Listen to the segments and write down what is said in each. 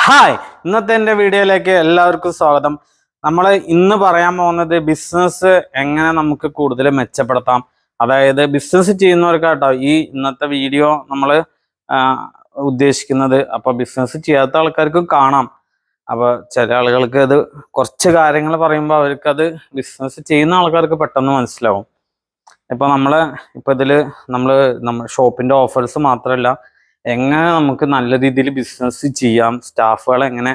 Hi, ഇന്നത്തെ എൻ്റെ വീഡിയോയിലേക്ക് എല്ലാവർക്കും സ്വാഗതം. നമ്മൾ ഇന്ന് പറയാൻ പോകുന്നത് ബിസിനസ് എങ്ങനെ നമുക്ക് കൂടുതൽ മെച്ചപ്പെടുത്താം. അതായത് ബിസിനസ് ചെയ്യുന്നവർക്കാട്ടോ ഈ ഇന്നത്തെ വീഡിയോ നമ്മൾ ഉദ്ദേശിക്കുന്നത്. അപ്പോൾ ബിസിനസ് ചെയ്യാത്ത ആൾക്കാർക്കും കാണാം. അപ്പോൾ ചില ആളുകൾക്ക് അത് കുറച്ച് കാര്യങ്ങൾ പറയുമ്പോൾ അവർക്കത് ബിസിനസ് ചെയ്യുന്ന ആൾക്കാർക്ക് പെട്ടെന്ന് മനസ്സിലാവും. ഇപ്പോൾ ഇതിൽ നമ്മൾ ഷോപ്പിൻ്റെ ഓഫേഴ്സ് മാത്രമല്ല, എങ്ങനെ നമുക്ക് നല്ല രീതിയിൽ ബിസിനസ് ചെയ്യാം, സ്റ്റാഫുകളെ എങ്ങനെ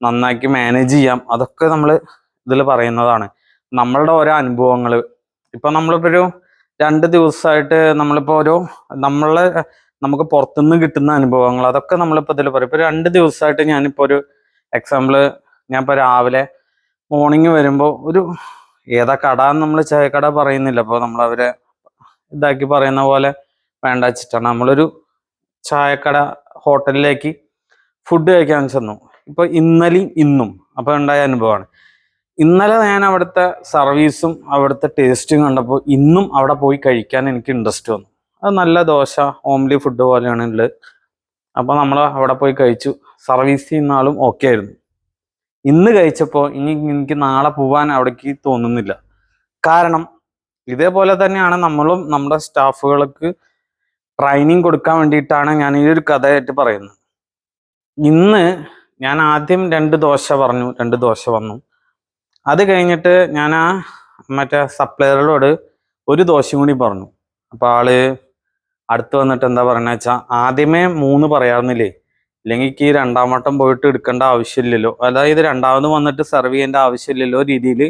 നന്നാക്കി മാനേജ് ചെയ്യാം, അതൊക്കെ നമ്മൾ ഇതിൽ പറയുന്നതാണ്. നമ്മളുടെ ഓരോ അനുഭവങ്ങൾ. ഇപ്പം നമ്മളിപ്പോൾ ഒരു 2 ദിവസമായിട്ട് നമുക്ക് പുറത്തുനിന്ന് കിട്ടുന്ന അനുഭവങ്ങൾ അതൊക്കെ നമ്മളിപ്പോൾ ഇതിൽ പറയും. ഇപ്പോൾ 2 ദിവസമായിട്ട് ഞാനിപ്പോൾ ഒരു എക്സാമ്പിള്, ഞാനിപ്പോൾ രാവിലെ മോർണിംഗ് വരുമ്പോൾ ഏതാ കട എന്ന് നമ്മൾ ചായക്കട പറയുന്നില്ല. അപ്പോൾ നമ്മളവരെ ഇതാക്കി പറയുന്ന പോലെ വേണ്ട വെച്ചിട്ടാണ് നമ്മളൊരു ചായക്കട ഹോട്ടലിലേക്ക് ഫുഡ് കഴിക്കാൻ ചെന്നു. ഇപ്പോൾ ഇന്നലെയും ഇന്നും അപ്പോൾ ഉണ്ടായ അനുഭവമാണ്. ഇന്നലെ ഞാൻ അവിടുത്തെ സർവീസും അവിടുത്തെ ടേസ്റ്റും കണ്ടപ്പോൾ ഇന്നും അവിടെ പോയി കഴിക്കാൻ എനിക്ക് ഇൻട്രസ്റ്റ് വന്നു. അത് നല്ല ദോശ, ഹോംലി ഫുഡ് പോലെയാണ് ഉള്ളത്. അപ്പോൾ നമ്മൾ അവിടെ പോയി കഴിച്ചു. സർവീസ് ചെയ്യുന്ന ആളും ഓക്കെ ആയിരുന്നു. ഇന്ന് കഴിച്ചപ്പോൾ എനിക്ക് നാളെ പോകാൻ അവിടേക്ക് തോന്നുന്നില്ല. കാരണം ഇതേപോലെ തന്നെയാണ് നമ്മളും നമ്മുടെ സ്റ്റാഫുകൾക്ക് ട്രെയിനിങ് കൊടുക്കാൻ വേണ്ടിയിട്ടാണ് ഞാൻ ഈ ഒരു കഥയായിട്ട് പറയുന്നത്. ഇന്ന് ഞാൻ ആദ്യം 2 ദോശ പറഞ്ഞു, 2 ദോശ വന്നു. അത് കഴിഞ്ഞിട്ട് ഞാൻ മറ്റേ സപ്ലയറിനോട് 1 ദോശയും കൂടി പറഞ്ഞു. അപ്പോൾ ആള് അടുത്ത് വന്നിട്ട് എന്താ പറയുന്നത് വെച്ചാൽ, ആദ്യമേ 3 പറയാറുന്നില്ലേ, ഇല്ലെങ്കിൽ ഈ 2ാം വട്ടം പോയിട്ട് എടുക്കേണ്ട ആവശ്യമില്ലല്ലോ, അതായത് രണ്ടാമത് വന്നിട്ട് സെർവ് ചെയ്യേണ്ട ആവശ്യമില്ലല്ലോ രീതിയിൽ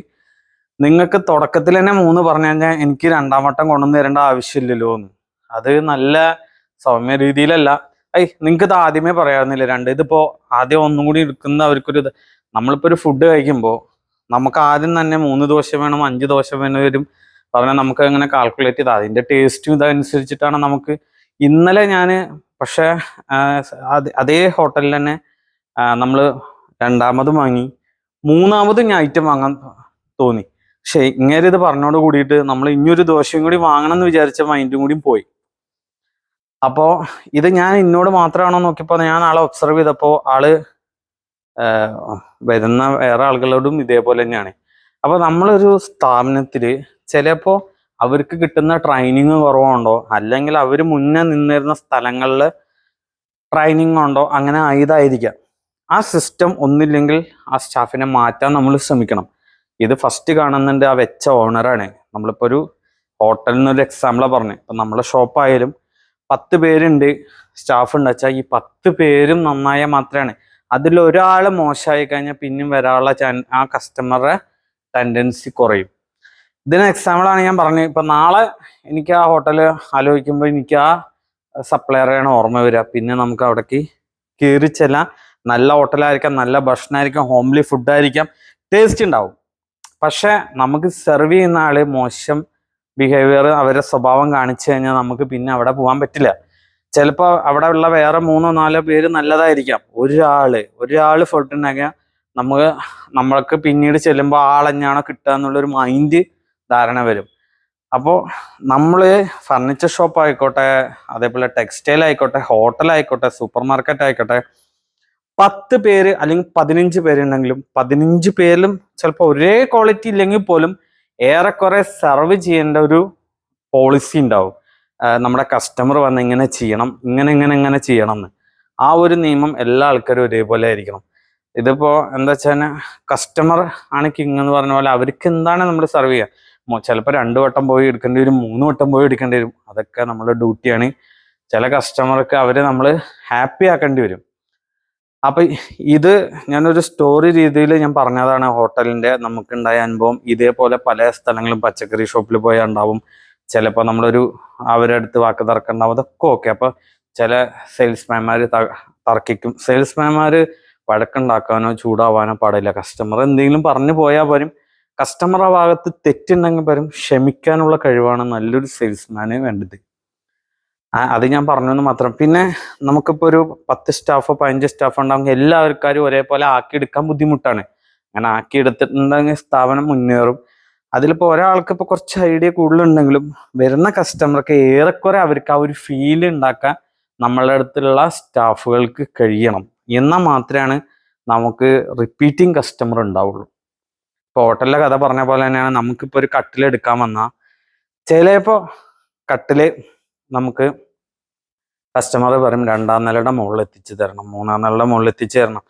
നിങ്ങൾക്ക് തുടക്കത്തിൽ തന്നെ 3 പറഞ്ഞു കഴിഞ്ഞാൽ എനിക്ക് 2ാം വട്ടം കൊണ്ടുവന്ന് തരേണ്ട ആവശ്യമില്ലല്ലോ എന്ന്. അത് നല്ല സൗമ്യ രീതിയിലല്ല. നിങ്ങൾക്ക് ഇത് ആദ്യമേ പറയാറുന്നില്ല 2. ഇതിപ്പോൾ ആദ്യം ഒന്നും കൂടി എടുക്കുന്ന അവർക്കൊരു നമ്മളിപ്പോൾ ഒരു ഫുഡ് കഴിക്കുമ്പോൾ നമുക്ക് ആദ്യം തന്നെ 3 ദോശ വേണം, 5 ദോശ വരും പറഞ്ഞാൽ നമുക്ക് അങ്ങനെ കാൽക്കുലേറ്റ് ചെയ്താൽ അതിൻ്റെ ടേസ്റ്റും ഇതനുസരിച്ചിട്ടാണ് നമുക്ക്. ഇന്നലെ ഞാൻ പക്ഷേ അതേ ഹോട്ടലിൽ തന്നെ നമ്മൾ 2ാമതും വാങ്ങി, 3ാമതും ഞാൻ ഐറ്റം വാങ്ങാൻ തോന്നി. പക്ഷേ ഇങ്ങനെ ഇത് പറഞ്ഞോട് കൂടിയിട്ട് നമ്മൾ ഇനിയൊരു ദോശയും കൂടി വാങ്ങണം എന്ന് വിചാരിച്ച മൈൻഡും കൂടി പോയി. അപ്പോൾ ഇത് ഞാൻ എന്നോട് മാത്രമാണോ നോക്കിയപ്പോൾ ഞാൻ ആളെ ഒബ്സർവ് ചെയ്തപ്പോൾ ആള് വരുന്ന വേറെ ആളുകളോടും ഇതേപോലെ തന്നെയാണ്. അപ്പോൾ നമ്മളൊരു സ്ഥാപനത്തിൽ ചിലപ്പോൾ അവർക്ക് കിട്ടുന്ന ട്രെയിനിങ് കുറവുണ്ടോ, അല്ലെങ്കിൽ അവർ മുന്നേ നിന്നിരുന്ന സ്ഥലങ്ങളിൽ ട്രെയിനിങ് ഉണ്ടോ, അങ്ങനെ ആയതായിരിക്കാം. ആ സിസ്റ്റം ഒന്നില്ലെങ്കിൽ ആ സ്റ്റാഫിനെ മാറ്റാൻ നമ്മൾ ശ്രമിക്കണം. ഇത് ഫസ്റ്റ് കാണുന്നുണ്ട് ആ വെച്ച ഓണറാണ്. നമ്മളിപ്പോൾ ഒരു ഹോട്ടലിൽ നിന്നൊരു എക്സാമ്പിളാണ് പറഞ്ഞത്. ഇപ്പം നമ്മളെ ഷോപ്പായാലും 10 പേരുണ്ട്, സ്റ്റാഫ് ഉണ്ട് വെച്ചാൽ ഈ 10 പേരും നന്നായ മാത്രമാണ്. അതിലൊരാൾ മോശമായി കഴിഞ്ഞാൽ പിന്നെയും വരാനുള്ള ആ കസ്റ്റമറുടെ ടെൻഡൻസി കുറയും. ഇതിന് എക്സാമ്പിളാണ് ഞാൻ പറഞ്ഞത്. ഇപ്പം നാളെ എനിക്ക് ആ ഹോട്ടൽ ആലോചിക്കുമ്പോൾ എനിക്ക് ആ സപ്ലയറെയാണ് ഓർമ്മ വരിക. പിന്നെ നമുക്ക് അവിടേക്ക് കയറി ചെല്ലാം. നല്ല ഹോട്ടലായിരിക്കാം, നല്ല ഭക്ഷണമായിരിക്കാം, ഹോംലി ഫുഡായിരിക്കാം, ടേസ്റ്റ് ഉണ്ടാവും. പക്ഷെ നമുക്ക് സെർവ് ചെയ്യുന്ന ആള് മോശം ബിഹേവിയർ, അവരുടെ സ്വഭാവം കാണിച്ചു കഴിഞ്ഞാൽ നമുക്ക് പിന്നെ അവിടെ പോകാൻ പറ്റില്ല. ചിലപ്പോൾ അവിടെ ഉള്ള വേറെ 3-4 പേര് നല്ലതായിരിക്കാം, ഒരാള് ഫോൾട്ട് ഉണ്ടാക്കിയാൽ നമ്മൾക്ക് പിന്നീട് ചെല്ലുമ്പോൾ ആളെഞ്ഞാണോ കിട്ടുക എന്നുള്ളൊരു മൈൻഡ് ധാരണ വരും. അപ്പോൾ നമ്മൾ ഫർണിച്ചർ ഷോപ്പ് ആയിക്കോട്ടെ, അതേപോലെ ടെക്സ്റ്റൈൽ ആയിക്കോട്ടെ, ഹോട്ടലായിക്കോട്ടെ, സൂപ്പർ മാർക്കറ്റ് ആയിക്കോട്ടെ, 10 പേര് അല്ലെങ്കിൽ 15 പേരുണ്ടെങ്കിലും 15 പേരിലും ചിലപ്പോൾ ഒരേ ക്വാളിറ്റി ഇല്ലെങ്കിൽ പോലും ഏറെക്കുറെ സെർവ് ചെയ്യേണ്ട ഒരു പോളിസി ഉണ്ടാവും. നമ്മുടെ കസ്റ്റമർ വന്ന് ഇങ്ങനെ ചെയ്യണം, ഇങ്ങനെ ചെയ്യണം എന്ന്. ആ ഒരു നിയമം എല്ലാ ആൾക്കാരും ഒരേപോലെ ആയിരിക്കണം. ഇതിപ്പോൾ എന്താ വെച്ചാൽ കസ്റ്റമർ ആണ് കിങ് എന്ന് പറഞ്ഞ പോലെ അവർക്ക് എന്താണ് നമ്മൾ സെർവ് ചെയ്യുക. ചിലപ്പോൾ 2 വട്ടം പോയി എടുക്കേണ്ടി വരും, 3 വട്ടം പോയി എടുക്കേണ്ടി വരും. അതൊക്കെ നമ്മുടെ ഡ്യൂട്ടിയാണ്. ചില കസ്റ്റമർക്ക് അവരെ നമ്മൾ ഹാപ്പി ആക്കേണ്ടി വരും. അപ്പൊ ഇത് ഞാനൊരു സ്റ്റോറി രീതിയിൽ ഞാൻ പറഞ്ഞതാണ്. ഹോട്ടലിന്റെ നമുക്കുണ്ടായ അനുഭവം ഇതേപോലെ പല സ്ഥലങ്ങളും പച്ചക്കറി ഷോപ്പിൽ പോയാൽ ഉണ്ടാവും. ചിലപ്പോൾ നമ്മളൊരു അവരുടെ അടുത്ത് വാക്ക് തർക്കം ഉണ്ടാവും. അതൊക്കെ ഓക്കെ. അപ്പൊ ചില സെയിൽസ്മാൻമാർ തർക്കിക്കും. സെയിൽസ്മാൻമാർ വഴക്കുണ്ടാക്കാനോ ചൂടാവാനോ പാടില്ല. കസ്റ്റമർ എന്തെങ്കിലും പറഞ്ഞു പോയാൽ പോലും കസ്റ്റമറുടെ ഭാഗത്ത് തെറ്റുണ്ടെങ്കിൽ പോലും ക്ഷമിക്കാനുള്ള കഴിവാണ് നല്ലൊരു സെയിൽസ്മാന് വേണ്ടത്. അത് ഞാൻ പറഞ്ഞെന്ന് മാത്രം. പിന്നെ നമുക്കിപ്പോൾ ഒരു 10 സ്റ്റാഫോ 15 സ്റ്റാഫോ ഉണ്ടാകുമ്പോൾ എല്ലാവർക്കാരും ഒരേപോലെ ആക്കിയെടുക്കാൻ ബുദ്ധിമുട്ടാണ്. അങ്ങനെ ആക്കിയെടുത്തിട്ടുണ്ടെങ്കിൽ സ്ഥാപനം മുന്നേറും. അതിലിപ്പോൾ ഒരാൾക്ക് ഇപ്പോൾ കുറച്ച് ഐഡിയ കൂടുതലുണ്ടെങ്കിലും വരുന്ന കസ്റ്റമർക്ക് ഏറെക്കുറെ അവർക്ക് ആ ഒരു ഫീൽ ഉണ്ടാക്കാൻ നമ്മളുടെ അടുത്തുള്ള സ്റ്റാഫുകൾക്ക് കഴിയണം. എന്നാൽ മാത്രമാണ് നമുക്ക് റിപ്പീറ്റിംഗ് കസ്റ്റമർ ഉണ്ടാവുള്ളൂ. ഇപ്പോൾ ഹോട്ടലിലെ കഥ പറഞ്ഞ പോലെ തന്നെയാണ്, നമുക്കിപ്പോൾ ഒരു കട്ടിൽ എടുക്കാൻ വന്നാൽ ചിലപ്പോൾ കട്ടില് നമുക്ക് കസ്റ്റമർ പറയും 2ാം നിലയുടെ മുകളിൽ എത്തിച്ചു തരണം, 3ാം നിലയുടെ മുകളിൽ എത്തിച്ചു തരണം.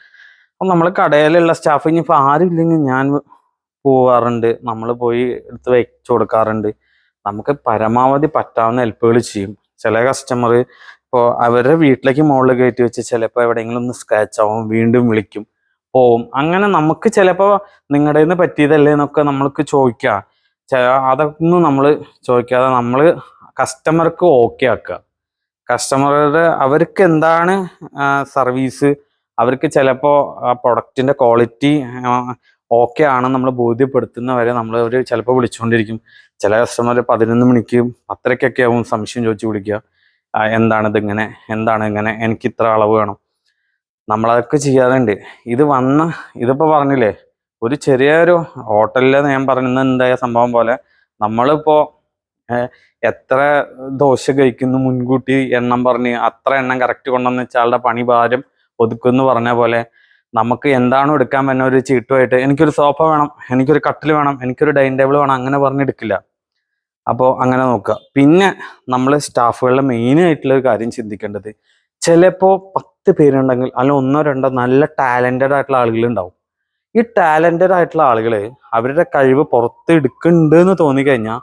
അപ്പം നമ്മൾ കടയിലുള്ള സ്റ്റാഫ് ഇനിയിപ്പോൾ ആരും ഇല്ലെങ്കിൽ ഞാൻ പോവാറുണ്ട്, നമ്മൾ പോയി എടുത്ത് വെച്ചു കൊടുക്കാറുണ്ട്. നമുക്ക് പരമാവധി പറ്റാവുന്ന ഹെൽപ്പുകൾ ചെയ്യും. ചില കസ്റ്റമർ ഇപ്പോൾ അവരുടെ വീട്ടിലേക്ക് മുകളിൽ കയറ്റി വെച്ച് ചിലപ്പോൾ എവിടെയെങ്കിലും ഒന്ന് സ്ക്രാച്ച് ആവും, വീണ്ടും വിളിക്കും, പോവും. അങ്ങനെ നമുക്ക് ചിലപ്പോൾ നിങ്ങളുടെ നിന്ന് പറ്റിയതല്ലേ എന്നൊക്കെ നമ്മൾക്ക് ചോദിക്കാം. അതൊന്നും നമ്മൾ ചോദിക്കാതെ നമ്മൾ കസ്റ്റമർക്ക് ഓക്കെ ആക്കുക. കസ്റ്റമറുടെ അവർക്ക് എന്താണ് സർവീസ്, അവർക്ക് ചിലപ്പോൾ ആ പ്രൊഡക്റ്റിൻ്റെ ക്വാളിറ്റി ഓക്കെ ആണെന്ന് നമ്മൾ ബോധ്യപ്പെടുത്തുന്നവരെ നമ്മൾ ചിലപ്പോൾ വിളിച്ചുകൊണ്ടിരിക്കും. ചില കസ്റ്റമർ 11 മണിക്ക് 10:30 ആവും സംശയം ചോദിച്ച് വിളിക്കുക. എന്താണിത് ഇങ്ങനെ, എന്താണ് ഇങ്ങനെ, എനിക്ക് ഇത്ര അളവ് വേണം. നമ്മളതൊക്കെ ചെയ്യാറുണ്ട്. ഇതിപ്പോൾ പറഞ്ഞില്ലേ, ഒരു ചെറിയൊരു ഹോട്ടലിൽ ഞാൻ പറയുന്ന എന്തായ സംഭവം പോലെ നമ്മളിപ്പോൾ എത്ര ദോശ കഴിക്കുന്നു മുൻകൂട്ടി എണ്ണം പറഞ്ഞ് അത്ര എണ്ണം കറക്റ്റ് കൊണ്ടുവന്ന് വെച്ചാളുടെ പണി ഭാരം ഒതുക്കുമെന്ന് പറഞ്ഞ പോലെ നമുക്ക് എന്താണോ എടുക്കാൻ പറ്റുന്ന ഒരു ചീട്ടുമായിട്ട് എനിക്കൊരു സോഫ വേണം, എനിക്കൊരു കട്ടിൽ വേണം, എനിക്കൊരു ഡൈനിങ് ടേബിൾ വേണം, അങ്ങനെ പറഞ്ഞെടുക്കില്ല. അപ്പോൾ അങ്ങനെ നോക്കുക. പിന്നെ നമ്മൾ സ്റ്റാഫുകളുടെ മെയിനായിട്ടുള്ള ഒരു കാര്യം ചിന്തിക്കേണ്ടത്, ചിലപ്പോൾ 10 പേരുണ്ടെങ്കിൽ അല്ല 1 2 നല്ല ടാലൻറ്റഡ് ആയിട്ടുള്ള ആളുകളുണ്ടാവും. ഈ ടാലൻറ്റഡ് ആയിട്ടുള്ള ആളുകൾ അവരുടെ കഴിവ് പുറത്ത് എടുക്കുന്നുണ്ട് എന്ന് തോന്നിക്കഴിഞ്ഞാൽ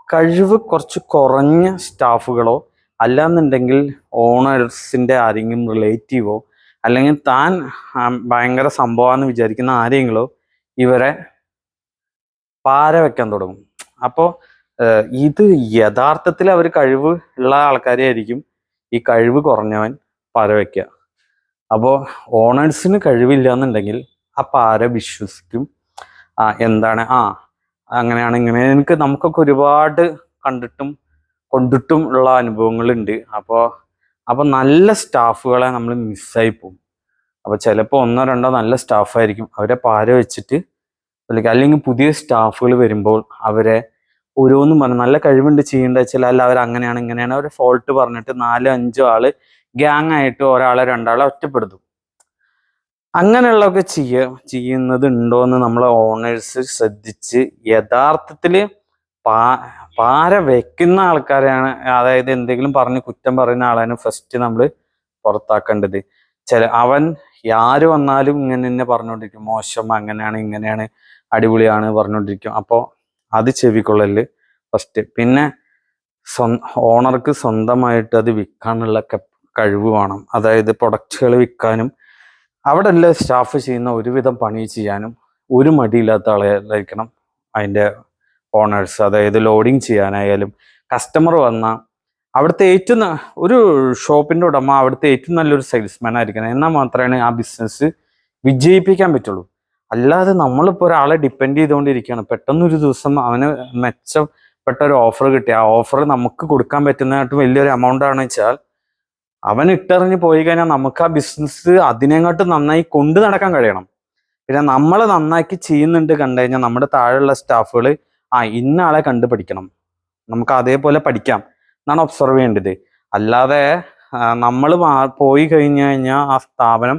കഴിവ് കുറച്ച് കുറഞ്ഞ സ്റ്റാഫുകളോ അല്ലാന്നുണ്ടെങ്കിൽ ഓണേഴ്സിൻ്റെ ആരെങ്കിലും റിലേറ്റീവോ അല്ലെങ്കിൽ താൻ ഭയങ്കര സംഭവമാണെന്ന് വിചാരിക്കുന്ന ആരെങ്കിലോ ഇവരെ പാര വെക്കാൻ തുടങ്ങും. അപ്പോൾ ഇത് യഥാർത്ഥത്തിൽ അവർ കഴിവ് ഉള്ള ആൾക്കാരെ ആയിരിക്കും ഈ കഴിവ് കുറഞ്ഞവൻ പാര വയ്ക്കുക. അപ്പോൾ ഓണേഴ്സിന് കഴിവില്ല എന്നുണ്ടെങ്കിൽ ആ പാര വിശ്വസിക്കും. എന്താണ് അങ്ങനെയാണ് ഇങ്ങനെ. നമുക്കൊക്കെ ഒരുപാട് കണ്ടിട്ടും കൊണ്ടിട്ടും ഉള്ള അനുഭവങ്ങളുണ്ട്. അപ്പോൾ നല്ല സ്റ്റാഫുകളെ നമ്മൾ മിസ്സായി പോകും. അപ്പോൾ ചിലപ്പോൾ 1 2 നല്ല സ്റ്റാഫായിരിക്കും, അവരെ പാര വെച്ചിട്ട് അല്ലെങ്കിൽ പുതിയ സ്റ്റാഫുകൾ വരുമ്പോൾ അവരെ ഓരോന്നും പറഞ്ഞു നല്ല കഴിവുണ്ട് ചെയ്യേണ്ട വെച്ചാൽ അല്ല അവർ അങ്ങനെയാണ് ഇങ്ങനെയാണ് അവരെ ഫോൾട്ട് പറഞ്ഞിട്ട് 4 5 ആള് ഗ്യാങ് ആയിട്ട് ഒരാളെ 2 ആളെ ഒറ്റപ്പെടുത്തും. അങ്ങനെയുള്ളതൊക്കെ ചെയ്യുന്നത് ഉണ്ടോ എന്ന് നമ്മൾ ഓണേഴ്സ് ശ്രദ്ധിച്ച് യഥാർത്ഥത്തിൽ പാര വെക്കുന്ന ആൾക്കാരെയാണ്, അതായത് എന്തെങ്കിലും പറഞ്ഞ് കുറ്റം പറയുന്ന ആളാണ് ഫസ്റ്റ് നമ്മൾ പുറത്താക്കേണ്ടത്. അവൻ ആര് വന്നാലും ഇങ്ങനെ തന്നെ പറഞ്ഞുകൊണ്ടിരിക്കും, മോശം, അങ്ങനെയാണ് ഇങ്ങനെയാണ്, അടിപൊളിയാണ് പറഞ്ഞുകൊണ്ടിരിക്കും. അപ്പോൾ അത് ചെവിക്കൊള്ളല് ഫസ്റ്റ്. പിന്നെ ഓണർക്ക് സ്വന്തമായിട്ട് അത് വിൽക്കാനുള്ള കഴിവ് വേണം. അതായത് പ്രൊഡക്റ്റുകൾ വിൽക്കാനും അവിടെ ഉള്ള സ്റ്റാഫ് ചെയ്യുന്ന ഒരുവിധം പണി ചെയ്യാനും ഒരു മടിയില്ലാത്ത ആളായിരിക്കണം അതിൻ്റെ ഓണേഴ്സ്. അതായത് ലോഡിങ് ചെയ്യാനായാലും കസ്റ്റമർ വന്നാൽ അവിടുത്തെ ഒരു ഷോപ്പിൻ്റെ ഉടമ അവിടുത്തെ ഏറ്റവും നല്ലൊരു സെയിൽസ്മാൻ ആയിരിക്കണം. എന്നാൽ മാത്രമേ ആ ബിസിനസ് വിജയിപ്പിക്കാൻ പറ്റുള്ളൂ. അല്ലാതെ നമ്മളിപ്പോൾ ഒരാളെ ഡിപ്പെൻഡ് ചെയ്തുകൊണ്ടിരിക്കുകയാണ്. പെട്ടെന്നൊരു ദിവസം അവന് മെച്ചപ്പെട്ട ഒരു ഓഫർ കിട്ടി, ആ ഓഫർ നമുക്ക് കൊടുക്കാൻ പറ്റുന്നതായിട്ട് വലിയൊരു എമൗണ്ട് ആണെന്ന് വെച്ചാൽ അവൻ ഇട്ടെറിഞ്ഞ് പോയി കഴിഞ്ഞാൽ നമുക്ക് ആ ബിസിനസ് അതിനെങ്ങോട്ട് നന്നായി കൊണ്ടു നടക്കാൻ കഴിയണം. പിന്നെ നമ്മൾ നന്നാക്കി ചെയ്യുന്നുണ്ട് കണ്ടു കഴിഞ്ഞാൽ നമ്മുടെ താഴെയുള്ള സ്റ്റാഫുകൾ ഇന്ന ആളെ കണ്ടു പഠിക്കണം, നമുക്ക് അതേപോലെ പഠിക്കാം എന്നാണ് ഒബ്സർവ് ചെയ്യേണ്ടത്. അല്ലാതെ നമ്മൾ പോയി കഴിഞ്ഞു കഴിഞ്ഞാൽ ആ സ്ഥാപനം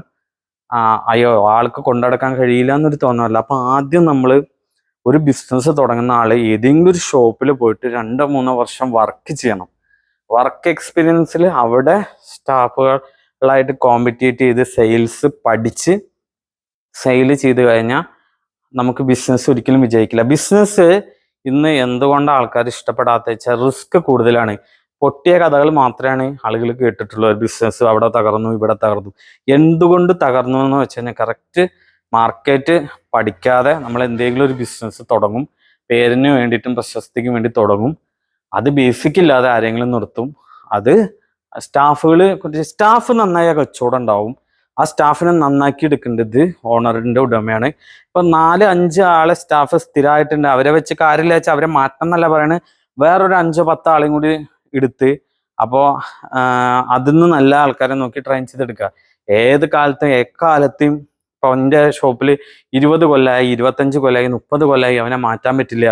അയ്യോ ആൾക്ക് കൊണ്ടുനടക്കാൻ കഴിയില്ല എന്നൊരു തോന്നല്ല. അപ്പൊ ആദ്യം നമ്മൾ ഒരു ബിസിനസ് തുടങ്ങുന്ന ആള് ഏതെങ്കിലും ഒരു ഷോപ്പിൽ പോയിട്ട് 2 3 വർഷം വർക്ക് ചെയ്യണം. വർക്ക് എക്സ്പീരിയൻസിൽ അവിടെ സ്റ്റാഫുകളായിട്ട് കോമ്പറ്റീറ്റ് ചെയ്ത് സെയിൽസ് പഠിച്ച് സെയിൽ ചെയ്ത് കഴിഞ്ഞാൽ നമുക്ക് ബിസിനസ് ഒരിക്കലും വിജയിക്കില്ല. ബിസിനസ് ഇന്ന് എന്തുകൊണ്ടാണ് ആൾക്കാർ ഇഷ്ടപ്പെടാത്ത വെച്ചാൽ റിസ്ക് കൂടുതലാണ്. പൊട്ടിയ കഥകൾ മാത്രമാണ് ആളുകൾ കേട്ടിട്ടുള്ളത്. ബിസിനസ് അവിടെ തകർന്നു ഇവിടെ തകർന്നു. എന്തുകൊണ്ട് തകർന്നു എന്ന് വെച്ച് കഴിഞ്ഞാൽ കറക്റ്റ് മാർക്കറ്റ് പഠിക്കാതെ നമ്മൾ എന്തെങ്കിലും ഒരു ബിസിനസ് തുടങ്ങും, പേരിന് വേണ്ടിയിട്ടും പ്രശസ്തിക്കും വേണ്ടി തുടങ്ങും, അത് ബേസിക് ഇല്ലാതെ ആരെങ്കിലും നിർത്തും. അത് സ്റ്റാഫ് നന്നായ കച്ചവടം ഉണ്ടാവും. ആ സ്റ്റാഫിനെ നന്നാക്കി എടുക്കേണ്ടത് ഓണറിന്റെ ഉടമയാണ്. ഇപ്പൊ 4 5 ആളെ സ്റ്റാഫ് സ്ഥിരമായിട്ടുണ്ട്, അവരെ വെച്ച് കാര്യമില്ല വെച്ചാൽ അവരെ മാറ്റം എന്നല്ല പറയണത്, വേറൊരു 5 10 ആളെയും കൂടി എടുത്ത് അപ്പോൾ അതിന്ന് നല്ല ആൾക്കാരെ നോക്കി ട്രെയിൻ ചെയ്തെടുക്കുക. ഏത് കാലത്തും എക്കാലത്തെയും ഇപ്പൊ എൻ്റെ ഷോപ്പിൽ 20 കൊല്ലമായി 25 കൊല്ലമായി 30 കൊല്ലമായി അവനെ മാറ്റാൻ പറ്റില്ല.